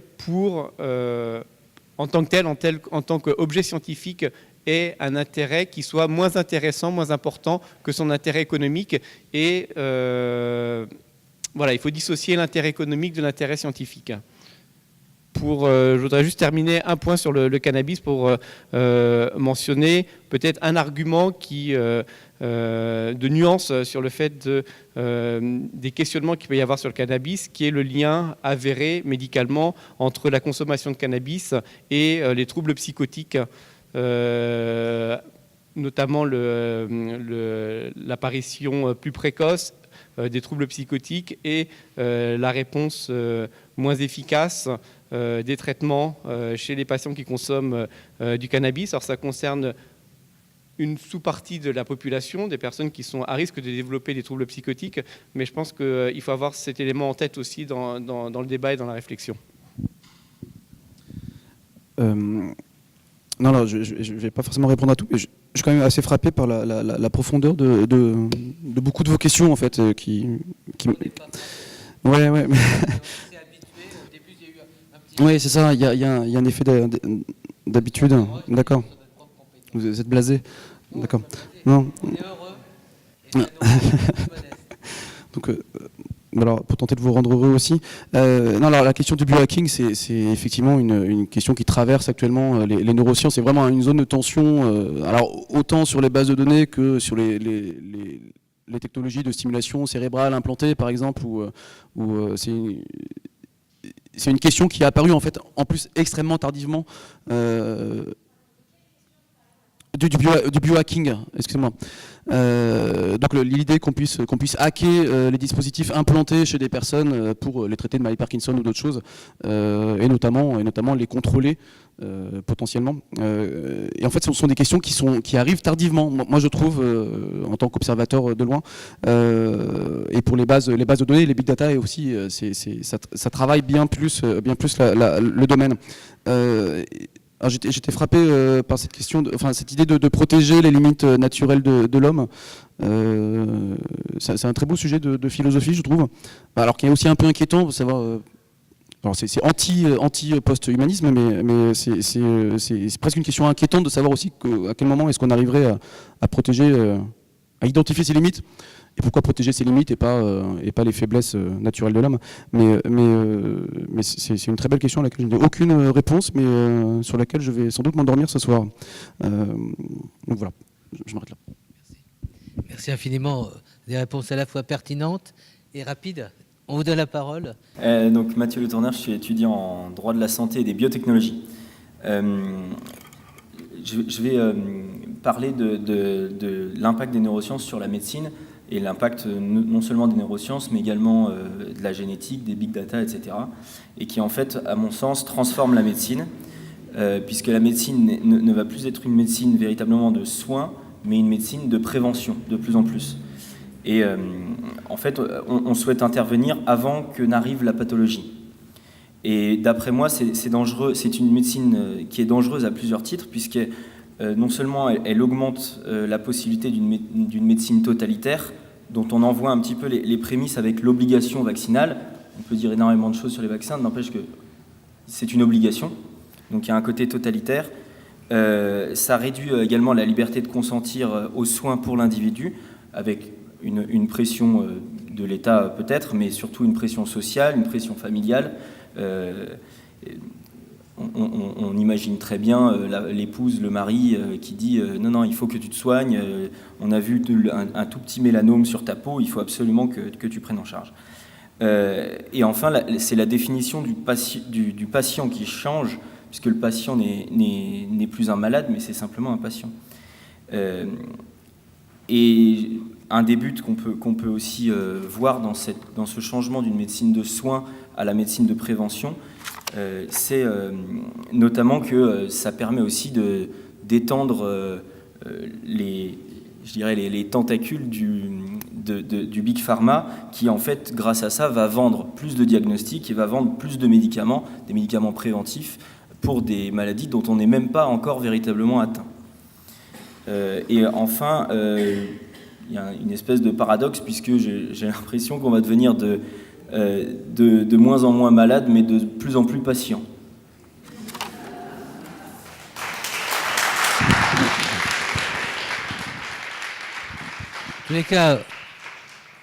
en tant que telle, en tant qu'objet scientifique, ait un intérêt qui soit moins intéressant, moins important que son intérêt économique. Et voilà, il faut dissocier l'intérêt économique de l'intérêt scientifique. Je voudrais juste terminer un point sur le cannabis pour mentionner peut-être un argument de nuance sur le fait des questionnements qu'il peut y avoir sur le cannabis, qui est le lien avéré médicalement entre la consommation de cannabis et les troubles psychotiques. Notamment l'apparition plus précoce des troubles psychotiques et la réponse moins efficace des traitements chez les patients qui consomment du cannabis. Alors ça concerne une sous-partie de la population, des personnes qui sont à risque de développer des troubles psychotiques, mais je pense qu'il faut avoir cet élément en tête aussi dans le débat et dans la réflexion. Non, je ne vais pas forcément répondre à tout, mais je suis quand même assez frappé par la profondeur de beaucoup de vos questions, en fait, Ouais. Oui, c'est ça, il y a un effet d'habitude. D'accord. Vous êtes blasé. D'accord. Non. Donc, alors, pour tenter de vous rendre heureux aussi. Non, alors, la question du biohacking, c'est effectivement une question qui traverse actuellement les neurosciences. C'est vraiment une zone de tension, alors autant sur les bases de données que sur les technologies de stimulation cérébrale implantées, par exemple, où c'est une question qui est apparue en fait, en plus extrêmement tardivement. Du biohacking, excusez-moi. Donc l'idée qu'on puisse hacker les dispositifs implantés chez des personnes pour les traiter de maladie Parkinson ou d'autres choses, et notamment les contrôler potentiellement. Et en fait, ce sont des questions qui arrivent tardivement. Moi, je trouve, en tant qu'observateur de loin, et pour les bases de données, les big data, et aussi, ça travaille bien plus le domaine. Alors j'étais frappé par cette question, cette idée de protéger les limites naturelles de l'homme. C'est un très beau sujet de philosophie, je trouve. Alors qu'il est aussi un peu inquiétant, de savoir. C'est anti-post-humanisme, mais c'est presque une question inquiétante de savoir aussi à quel moment est-ce qu'on arriverait à protéger, à identifier ses limites. Et pourquoi protéger ses limites et pas les faiblesses naturelles de l'homme. Mais c'est une très belle question à laquelle je n'ai aucune réponse, mais sur laquelle je vais sans doute m'endormir ce soir. Donc voilà, je m'arrête là. Merci infiniment. Des réponses à la fois pertinentes et rapides. On vous donne la parole. Donc Mathieu Le Tourneur, je suis étudiant en droit de la santé et des biotechnologies. Je vais parler de l'impact des neurosciences sur la médecine et l'impact non seulement des neurosciences, mais également de la génétique, des big data, etc. Et qui, en fait, à mon sens, transforme la médecine, puisque la médecine ne va plus être une médecine véritablement de soins, mais une médecine de prévention, de plus en plus. Et en fait, on souhaite intervenir avant que n'arrive la pathologie. Et d'après moi, c'est dangereux. C'est une médecine qui est dangereuse à plusieurs titres, puisque non seulement elle augmente la possibilité d'une médecine totalitaire, dont on envoie un petit peu les prémices avec l'obligation vaccinale. on peut dire énormément de choses sur les vaccins, n'empêche que c'est une obligation, donc il y a un côté totalitaire. Ça réduit également la liberté de consentir aux soins pour l'individu, avec une pression de l'État peut-être, mais surtout une pression sociale, une pression familiale. On imagine très bien l'épouse, le mari qui dit non, il faut que tu te soignes, on a vu un tout petit mélanome sur ta peau, il faut absolument que tu prennes en charge. Et enfin, c'est la définition du patient qui change, puisque le patient n'est plus un malade, mais c'est simplement un patient. Et un des buts qu'on peut aussi voir dans ce changement d'une médecine de soins à la médecine de prévention, c'est notamment que ça permet aussi d'étendre les tentacules du Big Pharma, qui en fait, grâce à ça, va vendre plus de diagnostics et va vendre plus de médicaments, des médicaments préventifs, pour des maladies dont on n'est même pas encore véritablement atteint. Et enfin, il y a une espèce de paradoxe, puisque j'ai l'impression qu'on va devenir de moins en moins malade, mais de plus en plus patient. En tous les cas,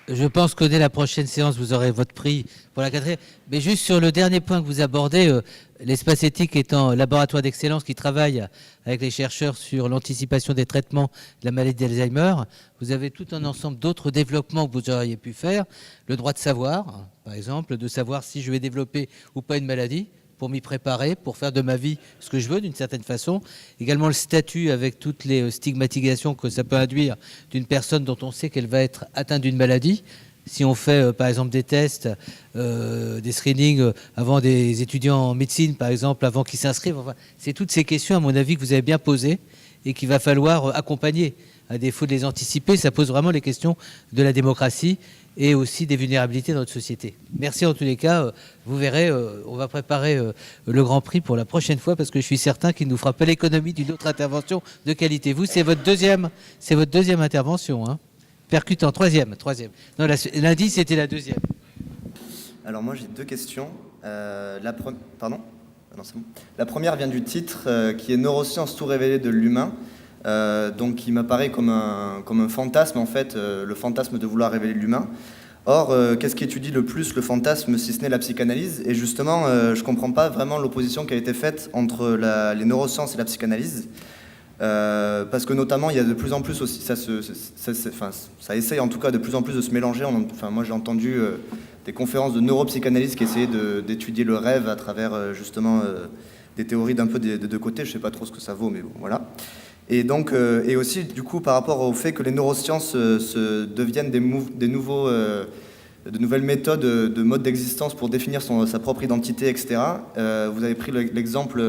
je pense que dès la prochaine séance, vous aurez votre prix pour la 4e. Mais juste sur le dernier point que vous abordez, l'Espace Éthique étant un laboratoire d'excellence qui travaille avec les chercheurs sur l'anticipation des traitements de la maladie d'Alzheimer, vous avez tout un ensemble d'autres développements que vous auriez pu faire. Le droit de savoir, par exemple, de savoir si je vais développer ou pas une maladie, pour m'y préparer, pour faire de ma vie ce que je veux d'une certaine façon. Également le statut avec toutes les stigmatisations que ça peut induire d'une personne dont on sait qu'elle va être atteinte d'une maladie. Si on fait par exemple des tests, des screenings avant des étudiants en médecine par exemple, avant qu'ils s'inscrivent, enfin, c'est toutes ces questions à mon avis que vous avez bien posées et qu'il va falloir accompagner. À défaut de les anticiper, ça pose vraiment les questions de la démocratie et aussi des vulnérabilités dans notre société. Merci en tous les cas. Vous verrez, on va préparer le Grand Prix pour la prochaine fois parce que je suis certain qu'il nous fera pas l'économie d'une autre intervention de qualité. Vous, c'est votre deuxième intervention, hein. Percutant, troisième. Non, lundi, c'était la deuxième. Alors moi, j'ai deux questions. Pardon ? Non, c'est bon. La première vient du titre qui est Neurosciences, tout révélé de l'humain. Donc il m'apparaît comme un fantasme en fait, le fantasme de vouloir révéler l'humain. Or, qu'est-ce qui étudie le plus le fantasme si ce n'est la psychanalyse ? Et justement, je ne comprends pas vraiment l'opposition qui a été faite entre les neurosciences et la psychanalyse, parce que notamment il y a de plus en plus aussi, ça essaye en tout cas de plus en plus de se mélanger. Moi j'ai entendu des conférences de neuropsychanalystes qui essayaient d'étudier le rêve à travers justement des théories d'un peu des deux côtés. Je ne sais pas trop ce que ça vaut, mais bon, voilà. Et donc, et aussi, du coup, par rapport au fait que les neurosciences deviennent de nouvelles méthodes, de modes d'existence pour définir sa propre identité, etc. Vous avez pris l'exemple,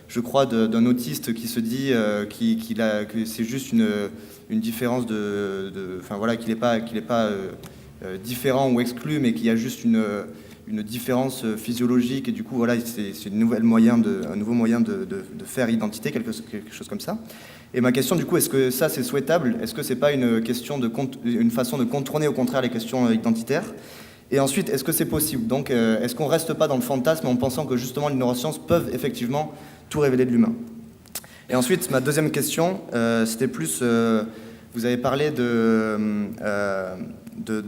je crois, d'un autiste qui se dit que c'est juste une différence qu'il n'est pas différent ou exclu, mais qu'il y a juste une différence physiologique, et du coup, voilà, c'est un nouveau moyen de faire identité, quelque chose comme ça. Et ma question, du coup, est-ce que ça, c'est souhaitable ? Est-ce que c'est pas une façon de contourner, au contraire, les questions identitaires ? Et ensuite, est-ce que c'est possible ? Donc, est-ce qu'on reste pas dans le fantasme en pensant que, justement, les neurosciences peuvent effectivement tout révéler de l'humain ? Et ensuite, ma deuxième question, c'était plus... vous avez parlé de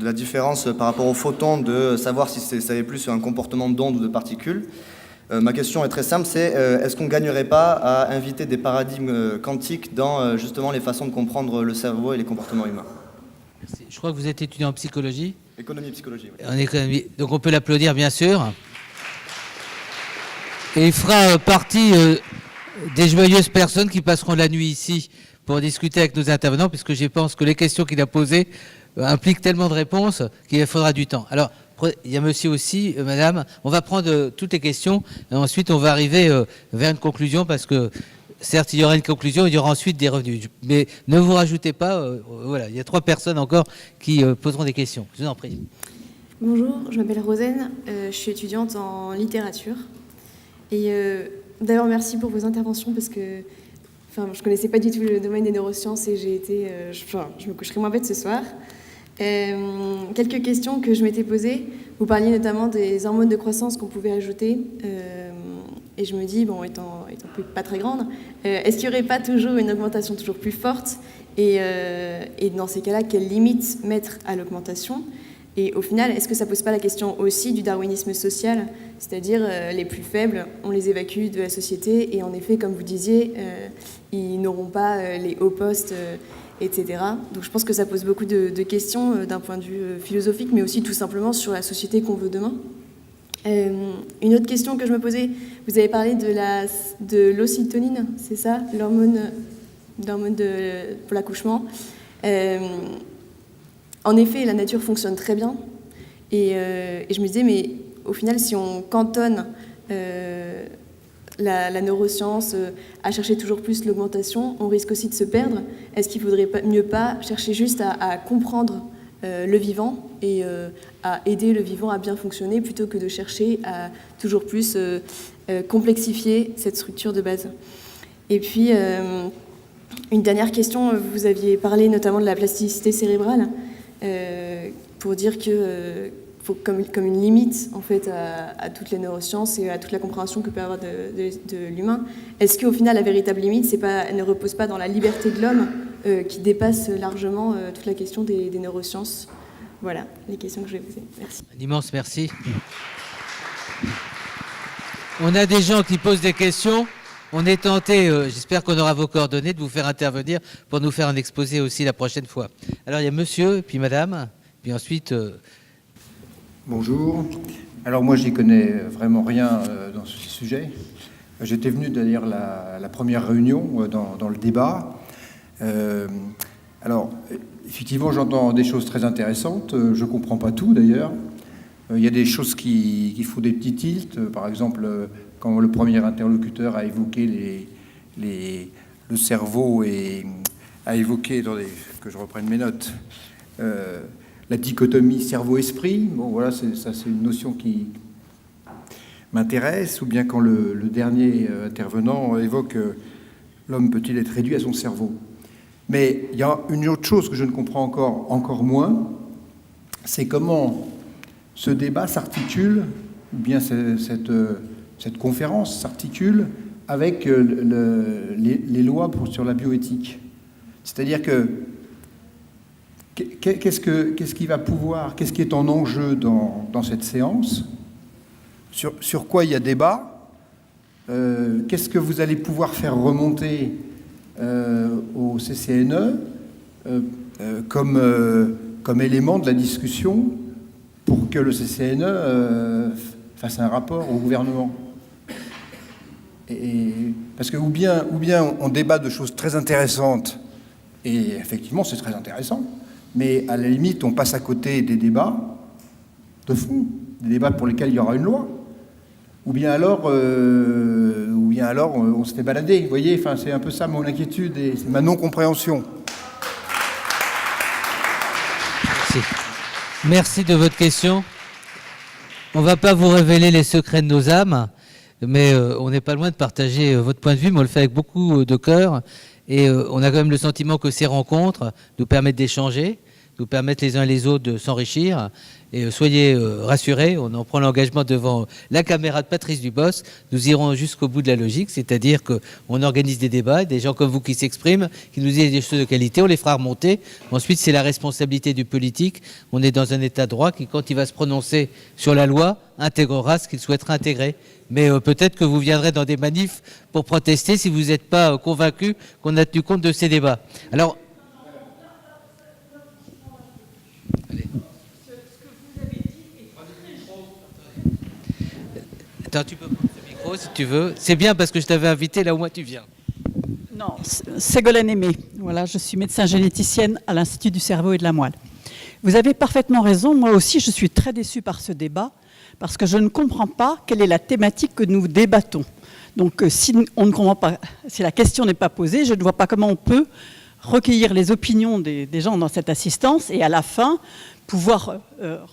la différence par rapport aux photons, de savoir si ça est plus un comportement d'ondes ou de particules. Ma question est très simple, c'est est-ce qu'on ne gagnerait pas à inviter des paradigmes quantiques dans justement les façons de comprendre le cerveau et les comportements humains ? Merci. Je crois que vous êtes étudiant en psychologie. Économie et psychologie, oui. En économie. Donc on peut l'applaudir, bien sûr. Et il fera partie des joyeuses personnes qui passeront la nuit ici pour discuter avec nos intervenants, puisque je pense que les questions qu'il a posées impliquent tellement de réponses qu'il faudra du temps. Alors, il y a monsieur aussi, madame, on va prendre toutes les questions, et ensuite on va arriver vers une conclusion, parce que certes il y aura une conclusion, il y aura ensuite des revenus. Mais ne vous rajoutez pas, voilà, il y a 3 personnes encore qui poseront des questions. Je vous en prie. Bonjour, je m'appelle Rosen, je suis étudiante en littérature. Et d'abord merci pour vos interventions, parce que je ne connaissais pas du tout le domaine des neurosciences et je me coucherai moins bête ce soir. Quelques questions que je m'étais posées. Vous parliez notamment des hormones de croissance qu'on pouvait ajouter. Et je me dis, bon, étant pas très grande, est-ce qu'il n'y aurait pas toujours une augmentation toujours plus forte et dans ces cas-là, quelles limites mettre à l'augmentation? Et au final, est-ce que ça ne pose pas la question aussi du darwinisme social? C'est-à-dire, les plus faibles, on les évacue de la société, et en effet, comme vous disiez, ils n'auront pas les hauts postes, etc. Donc je pense que ça pose beaucoup de questions d'un point de vue philosophique, mais aussi tout simplement sur la société qu'on veut demain. Une autre question que je me posais, vous avez parlé de l'ocytonine, c'est ça, l'hormone pour l'accouchement. En effet, la nature fonctionne très bien, et je me disais, mais au final, si on cantonne la neuroscience à chercher toujours plus l'augmentation, on risque aussi de se perdre. Est-ce qu'il ne faudrait mieux pas chercher juste à comprendre le vivant et à aider le vivant à bien fonctionner plutôt que de chercher à toujours plus complexifier cette structure de base? Et puis, une dernière question, vous aviez parlé notamment de la plasticité cérébrale pour dire que faut comme une limite en fait à toutes les neurosciences et à toute la compréhension que peut avoir de l'humain. Est-ce qu'au final la véritable limite elle ne repose pas dans la liberté de l'homme qui dépasse largement toute la question des neurosciences? Voilà les questions que je vais poser. Merci. Un immense merci. On a des gens qui posent des questions. On est tenté, j'espère qu'on aura vos coordonnées, de vous faire intervenir pour nous faire un exposé aussi la prochaine fois. Alors il y a monsieur, et puis madame, puis ensuite... Bonjour. Alors moi, j'y connais vraiment rien dans ce sujet. J'étais venu d'ailleurs la première réunion dans le débat. Alors, effectivement, j'entends des choses très intéressantes. Je ne comprends pas tout d'ailleurs. Il y a des choses qui font des petits tilts. Par exemple, quand le premier interlocuteur a évoqué le cerveau et a évoqué, attendez, que je reprenne mes notes, la dichotomie cerveau-esprit, bon voilà, c'est une notion qui m'intéresse, ou bien quand le dernier intervenant évoque l'homme peut-il être réduit à son cerveau. Mais il y a une autre chose que je ne comprends encore moins, c'est comment ce débat s'articule, ou bien cette conférence s'articule avec les lois sur la bioéthique. C'est-à-dire que qu'est-ce qui va pouvoir, qu'est-ce qui est en enjeu dans cette séance, sur quoi il y a débat, qu'est-ce que vous allez pouvoir faire remonter au CCNE comme élément de la discussion pour que le CCNE fasse un rapport au gouvernement. Parce que ou bien on débat de choses très intéressantes, et effectivement c'est très intéressant, mais à la limite, on passe à côté des débats de fond, des débats pour lesquels il y aura une loi. Ou bien alors on se fait balader. Vous voyez, enfin, c'est un peu ça mon inquiétude et c'est ma non-compréhension. Merci. Merci de votre question. On ne va pas vous révéler les secrets de nos âmes, mais on n'est pas loin de partager votre point de vue, mais on le fait avec beaucoup de cœur. Et on a quand même le sentiment que ces rencontres nous permettent d'échanger, nous permettent les uns et les autres de s'enrichir. Et soyez rassurés, on en prend l'engagement devant la caméra de Patrice Dubos. Nous irons jusqu'au bout de la logique, c'est-à-dire qu'on organise des débats, des gens comme vous qui s'expriment, qui nous disent des choses de qualité, on les fera remonter. Ensuite, c'est la responsabilité du politique. On est dans un état de droit qui, quand il va se prononcer sur la loi, intégrera ce qu'il souhaitera intégrer. Mais peut-être que vous viendrez dans des manifs pour protester si vous n'êtes pas convaincu qu'on a tenu compte de ces débats. Alors, allez. Attends, tu peux prendre ce micro si tu veux. C'est bien parce que je t'avais invité, là où moi tu viens. Non, Ségolène Aimé. Voilà, je suis médecin généticienne à l'Institut du cerveau et de la moelle. Vous avez parfaitement raison. Moi aussi, je suis très déçue par ce débat parce que je ne comprends pas quelle est la thématique que nous débattons. Donc, si on ne comprend pas, si la question n'est pas posée, je ne vois pas comment on peut recueillir les opinions des gens dans cette assistance et à la fin pouvoir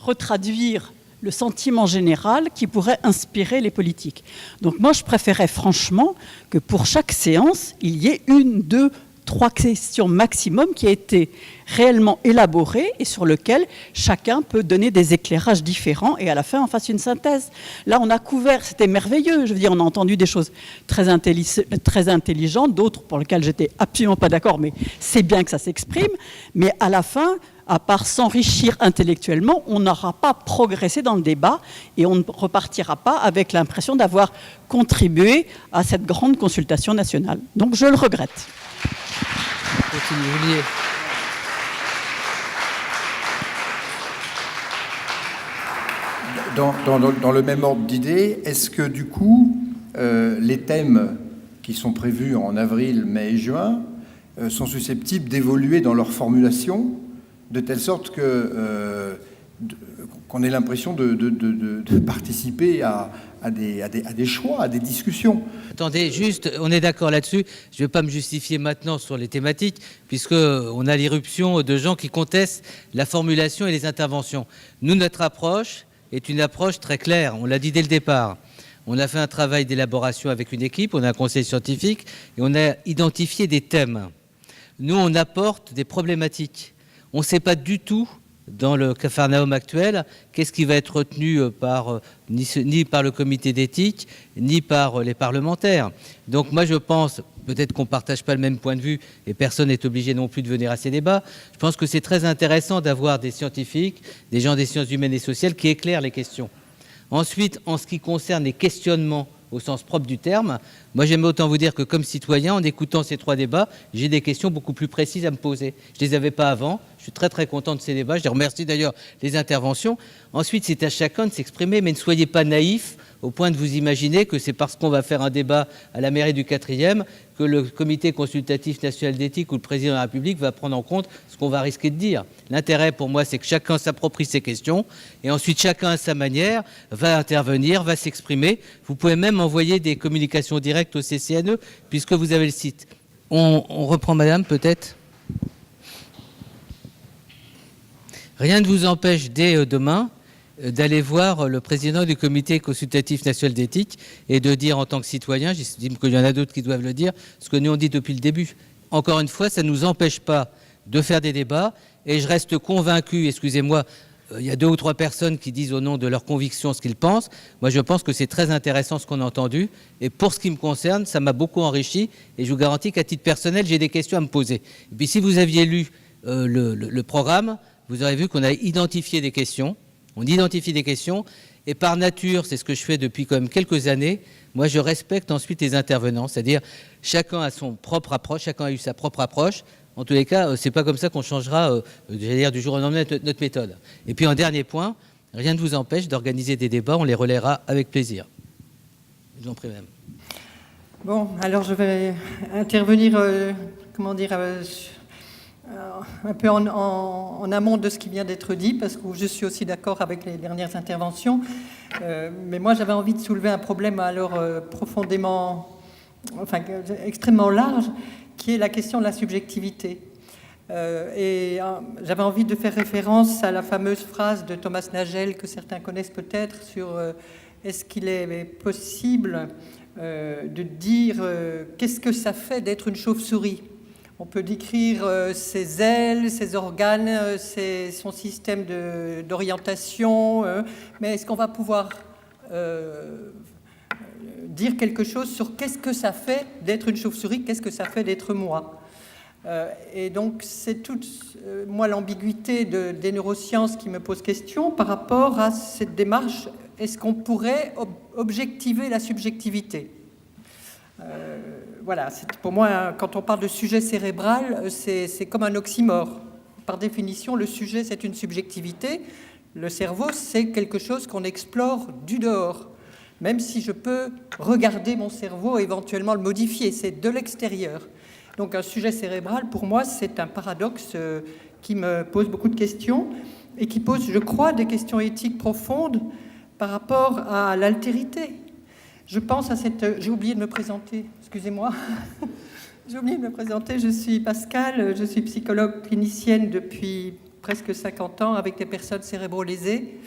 retraduire le sentiment général qui pourrait inspirer les politiques. Donc moi, je préférais franchement que pour chaque séance, il y ait 1, 2, 3 questions maximum qui a été réellement élaboré et sur lequel chacun peut donner des éclairages différents et à la fin on fasse une synthèse. Là on a couvert, c'était merveilleux, je veux dire on a entendu des choses très intelligentes, d'autres pour lesquelles j'étais absolument pas d'accord, mais c'est bien que ça s'exprime, mais à la fin, à part s'enrichir intellectuellement, on n'aura pas progressé dans le débat et on ne repartira pas avec l'impression d'avoir contribué à cette grande consultation nationale. Donc je le regrette. Continuez. Dans le même ordre d'idée, est-ce que du coup, les thèmes qui sont prévus en avril, mai et juin sont susceptibles d'évoluer dans leur formulation, de telle sorte qu'on ait l'impression de participer à des choix, à des discussions. Attendez, juste, on est d'accord là-dessus. Je ne vais pas me justifier maintenant sur les thématiques, puisqu'on a l'irruption de gens qui contestent la formulation et les interventions. Nous, notre approche est une approche très claire, on l'a dit dès le départ. On a fait un travail d'élaboration avec une équipe, on a un conseil scientifique, et on a identifié des thèmes. Nous, on apporte des problématiques. On ne sait pas du tout, dans le Capharnaüm actuel, qu'est-ce qui va être retenu ni par le comité d'éthique, ni par les parlementaires. Donc moi, je pense, peut-être qu'on ne partage pas le même point de vue, et personne n'est obligé non plus de venir à ces débats, je pense que c'est très intéressant d'avoir des scientifiques, des gens des sciences humaines et sociales qui éclairent les questions. Ensuite, en ce qui concerne les questionnements au sens propre du terme, moi j'aime autant vous dire que comme citoyen, en écoutant ces 3 débats, j'ai des questions beaucoup plus précises à me poser. Je ne les avais pas avant, je suis très très content de ces débats, je les remercie d'ailleurs les interventions. Ensuite, c'est à chacun de s'exprimer, mais ne soyez pas naïfs au point de vous imaginer que c'est parce qu'on va faire un débat à la mairie du 4e que le comité consultatif national d'éthique ou le président de la République va prendre en compte ce qu'on va risquer de dire. L'intérêt pour moi, c'est que chacun s'approprie ses questions et ensuite chacun à sa manière va intervenir, va s'exprimer. Vous pouvez même envoyer des communications directes au CCNE puisque vous avez le site. On reprend madame peut-être. Rien ne vous empêche dès demain d'aller voir le président du comité consultatif national d'éthique et de dire en tant que citoyen, j'estime qu'il y en a d'autres qui doivent le dire, ce que nous on dit depuis le début. Encore une fois, ça ne nous empêche pas de faire des débats et je reste convaincu, excusez-moi, il y a 2 ou 3 personnes qui disent au nom de leur conviction ce qu'ils pensent. Moi, je pense que c'est très intéressant ce qu'on a entendu et pour ce qui me concerne, ça m'a beaucoup enrichi et je vous garantis qu'à titre personnel, j'ai des questions à me poser. Et puis si vous aviez lu le programme, vous aurez vu qu'on a identifié des questions. On identifie des questions et par nature, c'est ce que je fais depuis quand même quelques années, moi je respecte ensuite les intervenants, c'est-à-dire chacun a son propre approche, chacun a eu sa propre approche. En tous les cas, c'est pas comme ça qu'on changera, j'allais dire, du jour au lendemain notre méthode. Et puis en dernier point, rien ne vous empêche d'organiser des débats, on les relaiera avec plaisir. Je vous en prie même. Bon, alors je vais intervenir, un peu en amont de ce qui vient d'être dit, parce que je suis aussi d'accord avec les dernières interventions. Mais moi, j'avais envie de soulever un problème alors extrêmement large, qui est la question de la subjectivité. J'avais envie de faire référence à la fameuse phrase de Thomas Nagel, que certains connaissent peut-être, sur est-ce qu'il est possible de dire qu'est-ce que ça fait d'être une chauve-souris. On peut décrire ses ailes, ses organes, son système d'orientation, mais est-ce qu'on va pouvoir dire quelque chose sur qu'est-ce que ça fait d'être une chauve-souris, qu'est-ce que ça fait d'être moi? Et donc c'est toute moi l'ambiguïté des neurosciences qui me pose question par rapport à cette démarche. Est-ce qu'on pourrait objectiver la subjectivité? Voilà, pour moi, quand on parle de sujet cérébral, c'est comme un oxymore. Par définition, le sujet, c'est une subjectivité. Le cerveau, c'est quelque chose qu'on explore du dehors. Même si je peux regarder mon cerveau et éventuellement le modifier, c'est de l'extérieur. Donc un sujet cérébral, pour moi, c'est un paradoxe qui me pose beaucoup de questions et qui pose, je crois, des questions éthiques profondes par rapport à l'altérité. Je pense à cette... J'ai oublié de me présenter, excusez-moi. J'ai oublié de me présenter, je suis Pascale, je suis psychologue clinicienne depuis presque 50 ans avec des personnes cérébro-lésées.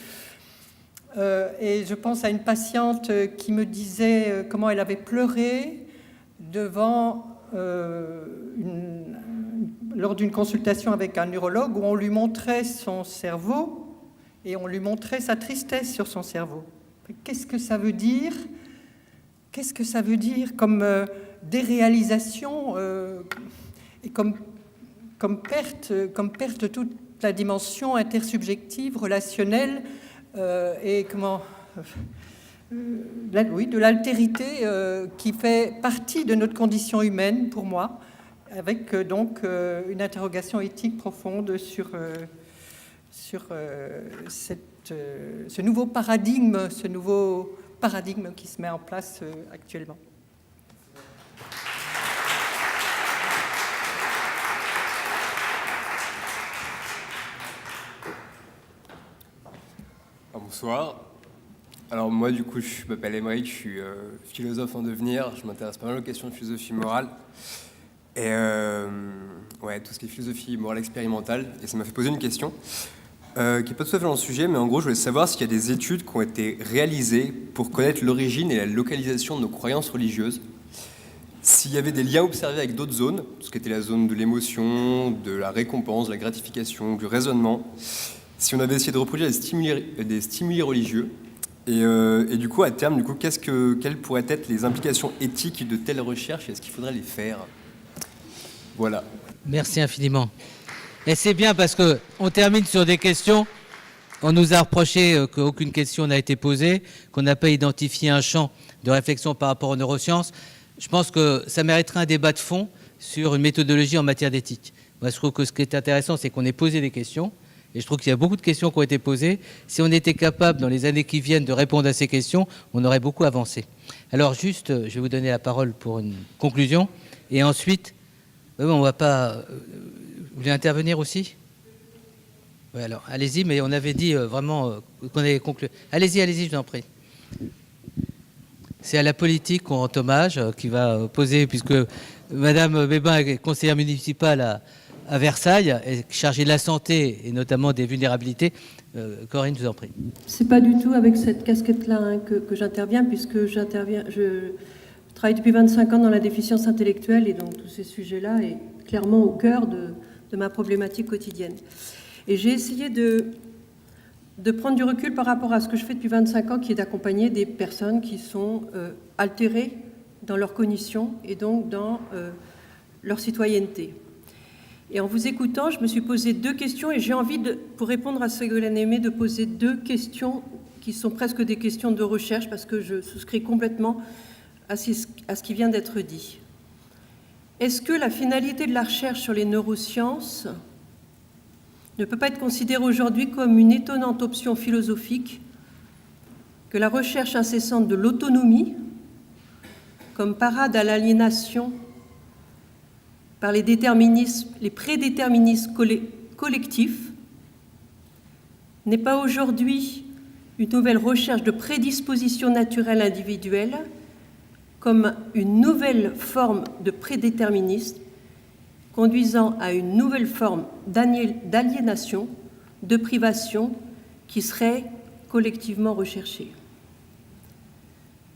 Et je pense à une patiente qui me disait comment elle avait pleuré devant lors d'une consultation avec un neurologue où on lui montrait son cerveau et on lui montrait sa tristesse sur son cerveau. Qu'est-ce que ça veut dire? Qu'est-ce que ça veut dire comme déréalisation et comme perte toute la dimension intersubjective, relationnelle et de l'altérité qui fait partie de notre condition humaine pour moi, avec donc une interrogation éthique profonde sur ce nouveau paradigme qui se met en place actuellement. Bonsoir. Alors moi du coup je m'appelle Émeric, je suis philosophe en devenir, je m'intéresse pas mal aux questions de philosophie morale et tout ce qui est philosophie morale expérimentale, et ça m'a fait poser une question qui n'est pas tout à fait dans le sujet, mais en gros je voulais savoir s'il y a des études qui ont été réalisées pour connaître l'origine et la localisation de nos croyances religieuses, s'il y avait des liens observés avec d'autres zones, ce qui était la zone de l'émotion, de la récompense, de la gratification, du raisonnement, si on avait essayé de reproduire des stimuli religieux, et du coup, à terme, quelles pourraient être les implications éthiques de telles recherches, et est-ce qu'il faudrait les faire? Voilà. Merci infiniment. Et c'est bien parce qu'on termine sur des questions. On nous a reproché qu'aucune question n'a été posée, qu'on n'a pas identifié un champ de réflexion par rapport aux neurosciences. Je pense que ça mériterait un débat de fond sur une méthodologie en matière d'éthique. Moi, je trouve que ce qui est intéressant, c'est qu'on ait posé des questions. Et je trouve qu'il y a beaucoup de questions qui ont été posées. Si on était capable, dans les années qui viennent, de répondre à ces questions, on aurait beaucoup avancé. Alors juste, je vais vous donner la parole pour une conclusion. Et ensuite, on va pas... Vous voulez intervenir aussi? Oui, alors, allez-y, mais on avait dit vraiment qu'on allait conclure. Allez-y, je vous en prie. C'est à la politique qu'on rend hommage, qui va poser, puisque Madame Bébin est conseillère municipale à Versailles, est chargée de la santé et notamment des vulnérabilités. Corinne, je vous en prie. C'est pas du tout avec cette casquette-là que j'interviens, puisque je travaille depuis 25 ans dans la déficience intellectuelle, et donc tous ces sujets-là est clairement au cœur de ma problématique quotidienne. Et j'ai essayé de prendre du recul par rapport à ce que je fais depuis 25 ans, qui est d'accompagner des personnes qui sont altérées dans leur cognition et donc dans leur citoyenneté. Et en vous écoutant, je me suis posé 2 questions, et j'ai envie, pour répondre à Ségolène Aimé, de poser 2 questions qui sont presque des questions de recherche, parce que je souscris complètement à ce qui vient d'être dit. Est-ce que la finalité de la recherche sur les neurosciences ne peut pas être considérée aujourd'hui comme une étonnante option philosophique que la recherche incessante de l'autonomie, comme parade à l'aliénation par les prédéterminismes collectifs, n'est pas aujourd'hui une nouvelle recherche de prédisposition naturelle individuelle comme une nouvelle forme de prédéterminisme conduisant à une nouvelle forme d'aliénation, de privation qui serait collectivement recherchée.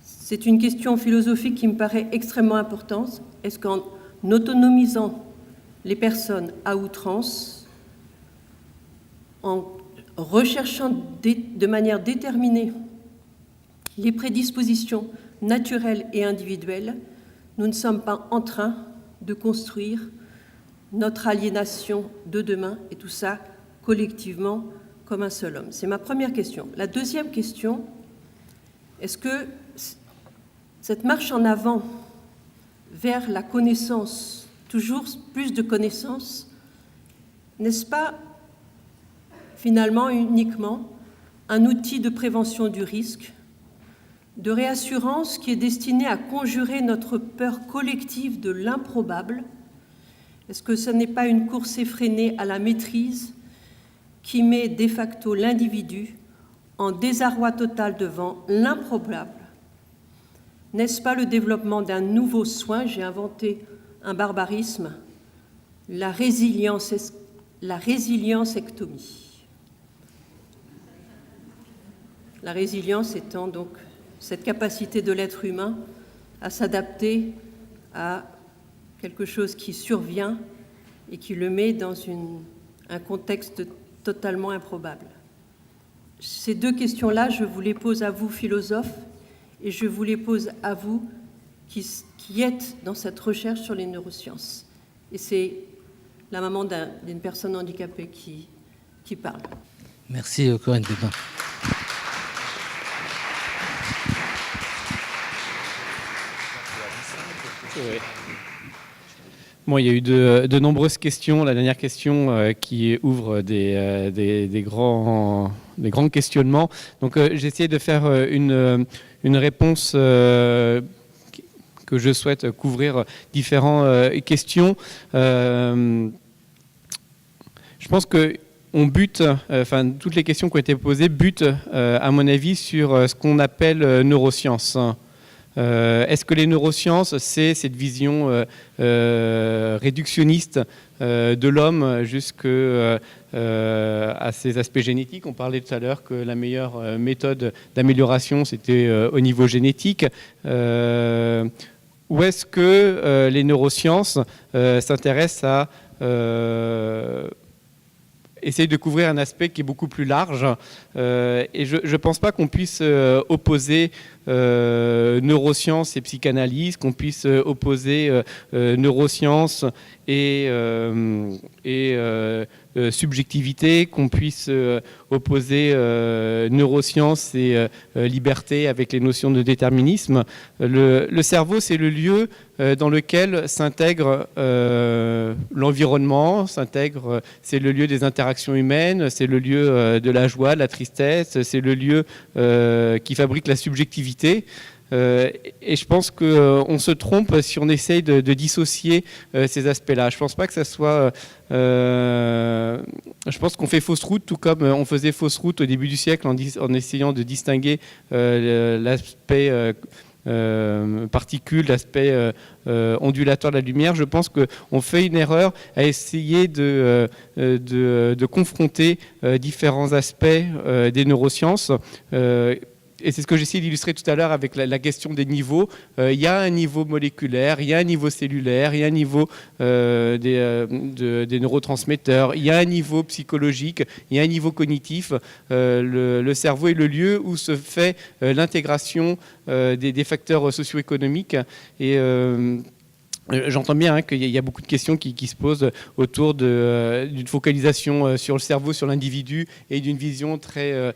C'est une question philosophique qui me paraît extrêmement importante. Est-ce qu'en autonomisant les personnes à outrance, en recherchant de manière déterminée les prédispositions naturelles et individuelles, nous ne sommes pas en train de construire notre aliénation de demain, et tout ça collectivement comme un seul homme? C'est ma première question. La deuxième question, est-ce que cette marche en avant vers la connaissance, toujours plus de connaissances, n'est-ce pas finalement uniquement un outil de prévention du risque, de réassurance qui est destiné à conjurer notre peur collective de l'improbable? Est-ce que ce n'est pas une course effrénée à la maîtrise qui met de facto l'individu en désarroi total devant l'improbable? N'est-ce pas le développement d'un nouveau soin? J'ai inventé un barbarisme, la résilience-ectomie. La résilience étant donc cette capacité de l'être humain à s'adapter à quelque chose qui survient et qui le met dans un contexte totalement improbable. Ces deux questions-là, je vous les pose à vous, philosophes, et je vous les pose à vous qui êtes dans cette recherche sur les neurosciences. Et c'est la maman d'une personne handicapée qui parle. Merci Corinne Pépin. Ouais. Bon, il y a eu de nombreuses questions. La dernière question qui ouvre des grands questionnements. Donc j'ai essayé de faire une réponse que je souhaite couvrir différentes questions. Je pense que toutes les questions qui ont été posées butent, à mon avis, sur ce qu'on appelle neurosciences. Est-ce que les neurosciences, c'est cette vision réductionniste de l'homme jusqu'à ses aspects génétiques? On parlait tout à l'heure que la meilleure méthode d'amélioration, c'était au niveau génétique. Ou est-ce que les neurosciences s'intéressent à essayer de couvrir un aspect qui est beaucoup plus large, et je ne pense pas qu'on puisse opposer neurosciences et psychanalyse, qu'on puisse opposer neurosciences et subjectivité, qu'on puisse opposer neurosciences et liberté avec les notions de déterminisme. Le cerveau, c'est le lieu dans lequel s'intègre l'environnement, c'est le lieu des interactions humaines, c'est le lieu de la joie, de la tristesse, c'est le lieu qui fabrique la subjectivité. Et je pense qu'on se trompe si on essaye de dissocier ces aspects-là. Je ne pense pas que ça soit... je pense qu'on fait fausse route, tout comme on faisait fausse route au début du siècle en essayant de distinguer l'aspect particule, l'aspect ondulatoire de la lumière. Je pense qu'on fait une erreur à essayer de confronter différents aspects des neurosciences. Et c'est ce que j'essaie d'illustrer tout à l'heure avec la question des niveaux. Il y a un niveau moléculaire, il y a un niveau cellulaire, il y a un niveau des neurotransmetteurs, il y a un niveau psychologique, il y a un niveau cognitif. Le cerveau est le lieu où se fait l'intégration des facteurs socio-économiques. Et j'entends bien qu'il y a beaucoup de questions qui se posent autour d'une focalisation sur le cerveau, sur l'individu, et d'une vision très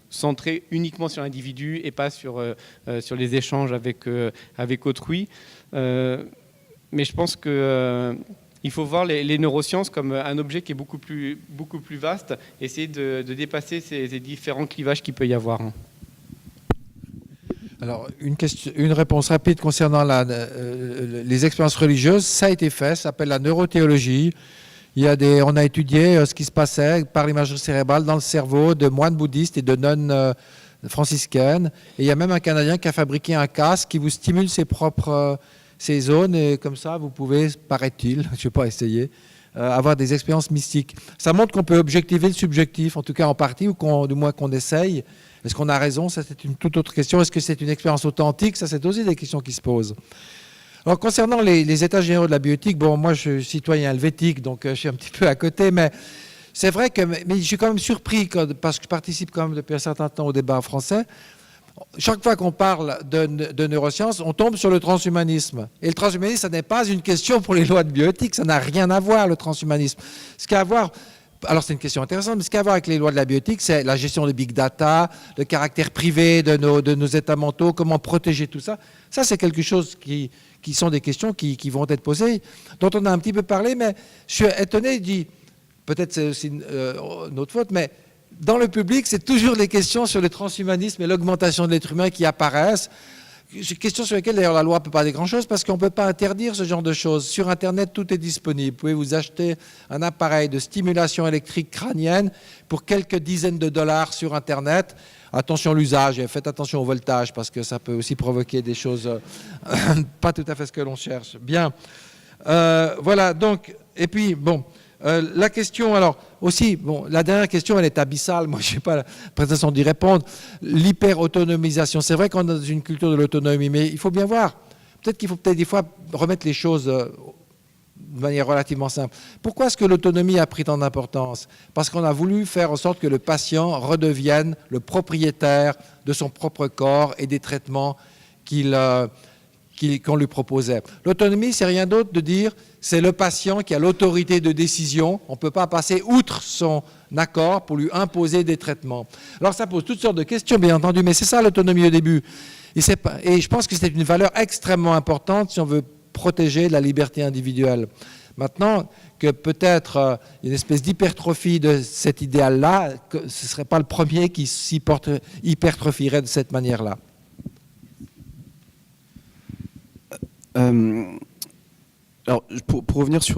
centrée uniquement sur l'individu et pas sur les échanges avec autrui. Mais je pense qu'il faut voir les neurosciences comme un objet qui est beaucoup plus vaste, essayer de dépasser ces différents clivages qu'il peut y avoir. Alors, une réponse rapide concernant les expériences religieuses. Ça a été fait, ça s'appelle la neurothéologie. On a étudié ce qui se passait par l'imagerie cérébrale dans le cerveau de moines bouddhistes et de nonnes franciscaines. Et il y a même un Canadien qui a fabriqué un casque qui vous stimule ces zones, et comme ça, vous pouvez, paraît-il, je ne vais pas essayer, avoir des expériences mystiques. Ça montre qu'on peut objectiver le subjectif, en tout cas en partie, ou du moins qu'on essaye. Est-ce qu'on a raison? Ça, c'est une toute autre question. Est-ce que c'est une expérience authentique? Ça, c'est aussi des questions qui se posent. Alors, concernant les états généraux de la bioéthique, bon, moi, je suis citoyen helvétique, donc je suis un petit peu à côté, mais c'est vrai que mais je suis quand même surpris, parce que je participe quand même depuis un certain temps au débat français. Chaque fois qu'on parle de neurosciences, on tombe sur le transhumanisme. Et le transhumanisme, ça n'est pas une question pour les lois de bioéthique, ça n'a rien à voir, le transhumanisme. Ce qu'il y a à voir... Alors, c'est une question intéressante, mais ce qu'il y a à voir avec les lois de la bioéthique, c'est la gestion des big data, le caractère privé de nos états mentaux, comment protéger tout ça. Ça, c'est quelque chose qui sont des questions qui vont être posées, dont on a un petit peu parlé, mais je suis étonné, peut-être c'est aussi notre faute, mais dans le public, c'est toujours les questions sur le transhumanisme et l'augmentation de l'être humain qui apparaissent. Question sur laquelle d'ailleurs la loi ne peut pas dire grand-chose, parce qu'on ne peut pas interdire ce genre de choses. Sur Internet, tout est disponible. Vous pouvez vous acheter un appareil de stimulation électrique crânienne pour quelques dizaines de dollars sur Internet. Attention à l'usage et faites attention au voltage, parce que ça peut aussi provoquer des choses pas tout à fait ce que l'on cherche. Bien. Voilà, donc, et puis, bon... la question, alors, aussi, bon, la dernière question, elle est abyssale, moi je n'ai pas la prétention d'y répondre. L'hyper-autonomisation, c'est vrai qu'on est dans une culture de l'autonomie, mais il faut bien voir, peut-être qu'il faut des fois remettre les choses de manière relativement simple. Pourquoi est-ce que l'autonomie a pris tant d'importance? Parce qu'on a voulu faire en sorte que le patient redevienne le propriétaire de son propre corps et des traitements qu'on lui proposait. L'autonomie, c'est rien d'autre de dire c'est le patient qui a l'autorité de décision. On ne peut pas passer outre son accord pour lui imposer des traitements. Alors ça pose toutes sortes de questions, bien entendu, mais c'est ça l'autonomie au début. Et je pense que c'est une valeur extrêmement importante si on veut protéger la liberté individuelle. Maintenant, que peut-être une espèce d'hypertrophie de cet idéal-là, ce ne serait pas le premier qui hypertrophierait de cette manière-là. Alors, pour revenir je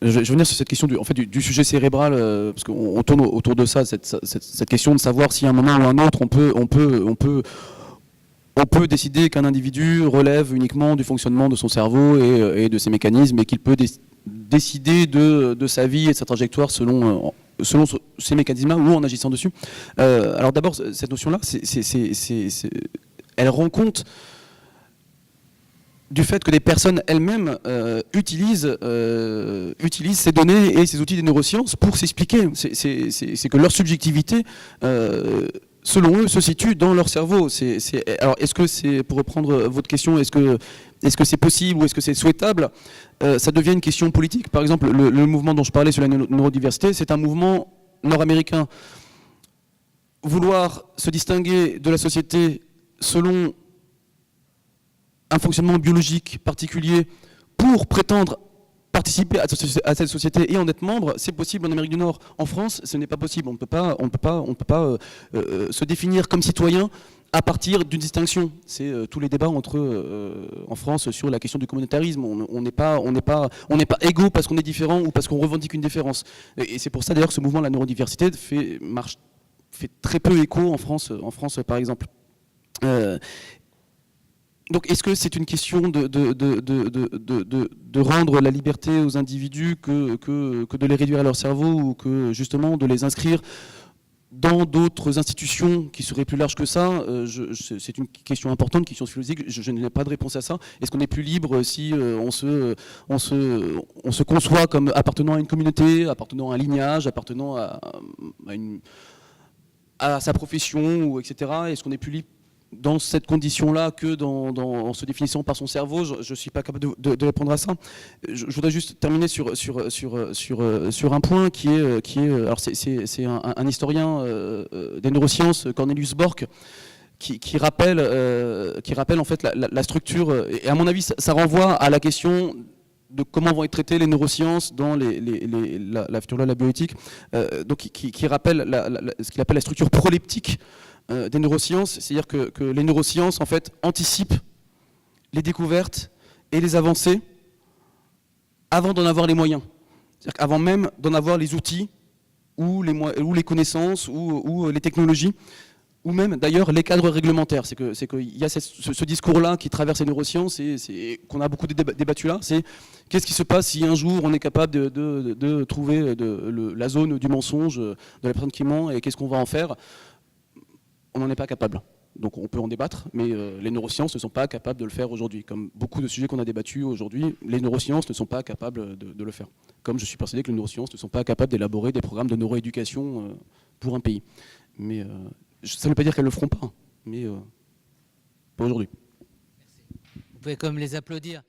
vais revenir sur cette question du sujet cérébral, parce qu'on tourne autour de ça, cette question de savoir si à un moment ou à un autre on peut décider qu'un individu relève uniquement du fonctionnement de son cerveau et de ses mécanismes, et qu'il peut décider de sa vie et de sa trajectoire selon ces mécanismes-là ou en agissant dessus. Alors d'abord, cette notion-là, elle rend compte du fait que les personnes elles-mêmes utilisent ces données et ces outils des neurosciences pour s'expliquer. C'est que leur subjectivité, selon eux, se situe dans leur cerveau. Alors, est-ce que c'est, pour reprendre votre question, est-ce que c'est possible ou est-ce que c'est souhaitable? Ça devient une question politique. Par exemple, le mouvement dont je parlais sur la neurodiversité, c'est un mouvement nord-américain. Vouloir se distinguer de la société selon un fonctionnement biologique particulier pour prétendre participer à cette société et en être membre, c'est possible en Amérique du Nord. En France, ce n'est pas possible. On ne peut pas se définir comme citoyen à partir d'une distinction. C'est tous les débats en France sur la question du communautarisme. On n'est pas égaux parce qu'on est différent ou parce qu'on revendique une différence. Et c'est pour ça d'ailleurs que ce mouvement de la neurodiversité fait très peu écho en France par exemple. Donc, est-ce que c'est une question de rendre la liberté aux individus que de les réduire à leur cerveau, ou que justement de les inscrire dans d'autres institutions qui seraient plus larges que ça? C'est une question importante, une question philosophique. Je n'ai pas de réponse à ça. Est-ce qu'on est plus libre si on se conçoit comme appartenant à une communauté, appartenant à un lignage, appartenant à sa profession, etc. Est-ce qu'on est plus libre dans cette condition-là que en se définissant par son cerveau? Je ne suis pas capable de répondre à ça. Je voudrais juste terminer sur un point qui est alors c'est un historien des neurosciences, Cornelius Bork, qui rappelle en fait la structure, et à mon avis ça renvoie à la question de comment vont être traitées les neurosciences dans la future loi de la bioéthique, donc qui rappelle ce qu'il appelle la structure proleptique des neurosciences, c'est-à-dire que les neurosciences en fait anticipent les découvertes et les avancées avant d'en avoir les moyens. C'est-à-dire qu'avant même d'en avoir les outils ou les connaissances ou les technologies, ou même d'ailleurs les cadres réglementaires. C'est qu'il y a ce discours-là qui traverse les neurosciences et qu'on a beaucoup débattu là. C'est qu'est-ce qui se passe si un jour on est capable de trouver la zone du mensonge de la personne qui ment, et qu'est-ce qu'on va en faire? On n'en est pas capable. Donc on peut en débattre, mais les neurosciences ne sont pas capables de le faire aujourd'hui. Comme beaucoup de sujets qu'on a débattus aujourd'hui, les neurosciences ne sont pas capables de le faire. Comme je suis persuadé que les neurosciences ne sont pas capables d'élaborer des programmes de neuroéducation pour un pays. Mais ça ne veut pas dire qu'elles ne le feront pas, mais pas aujourd'hui. Vous pouvez comme les applaudir.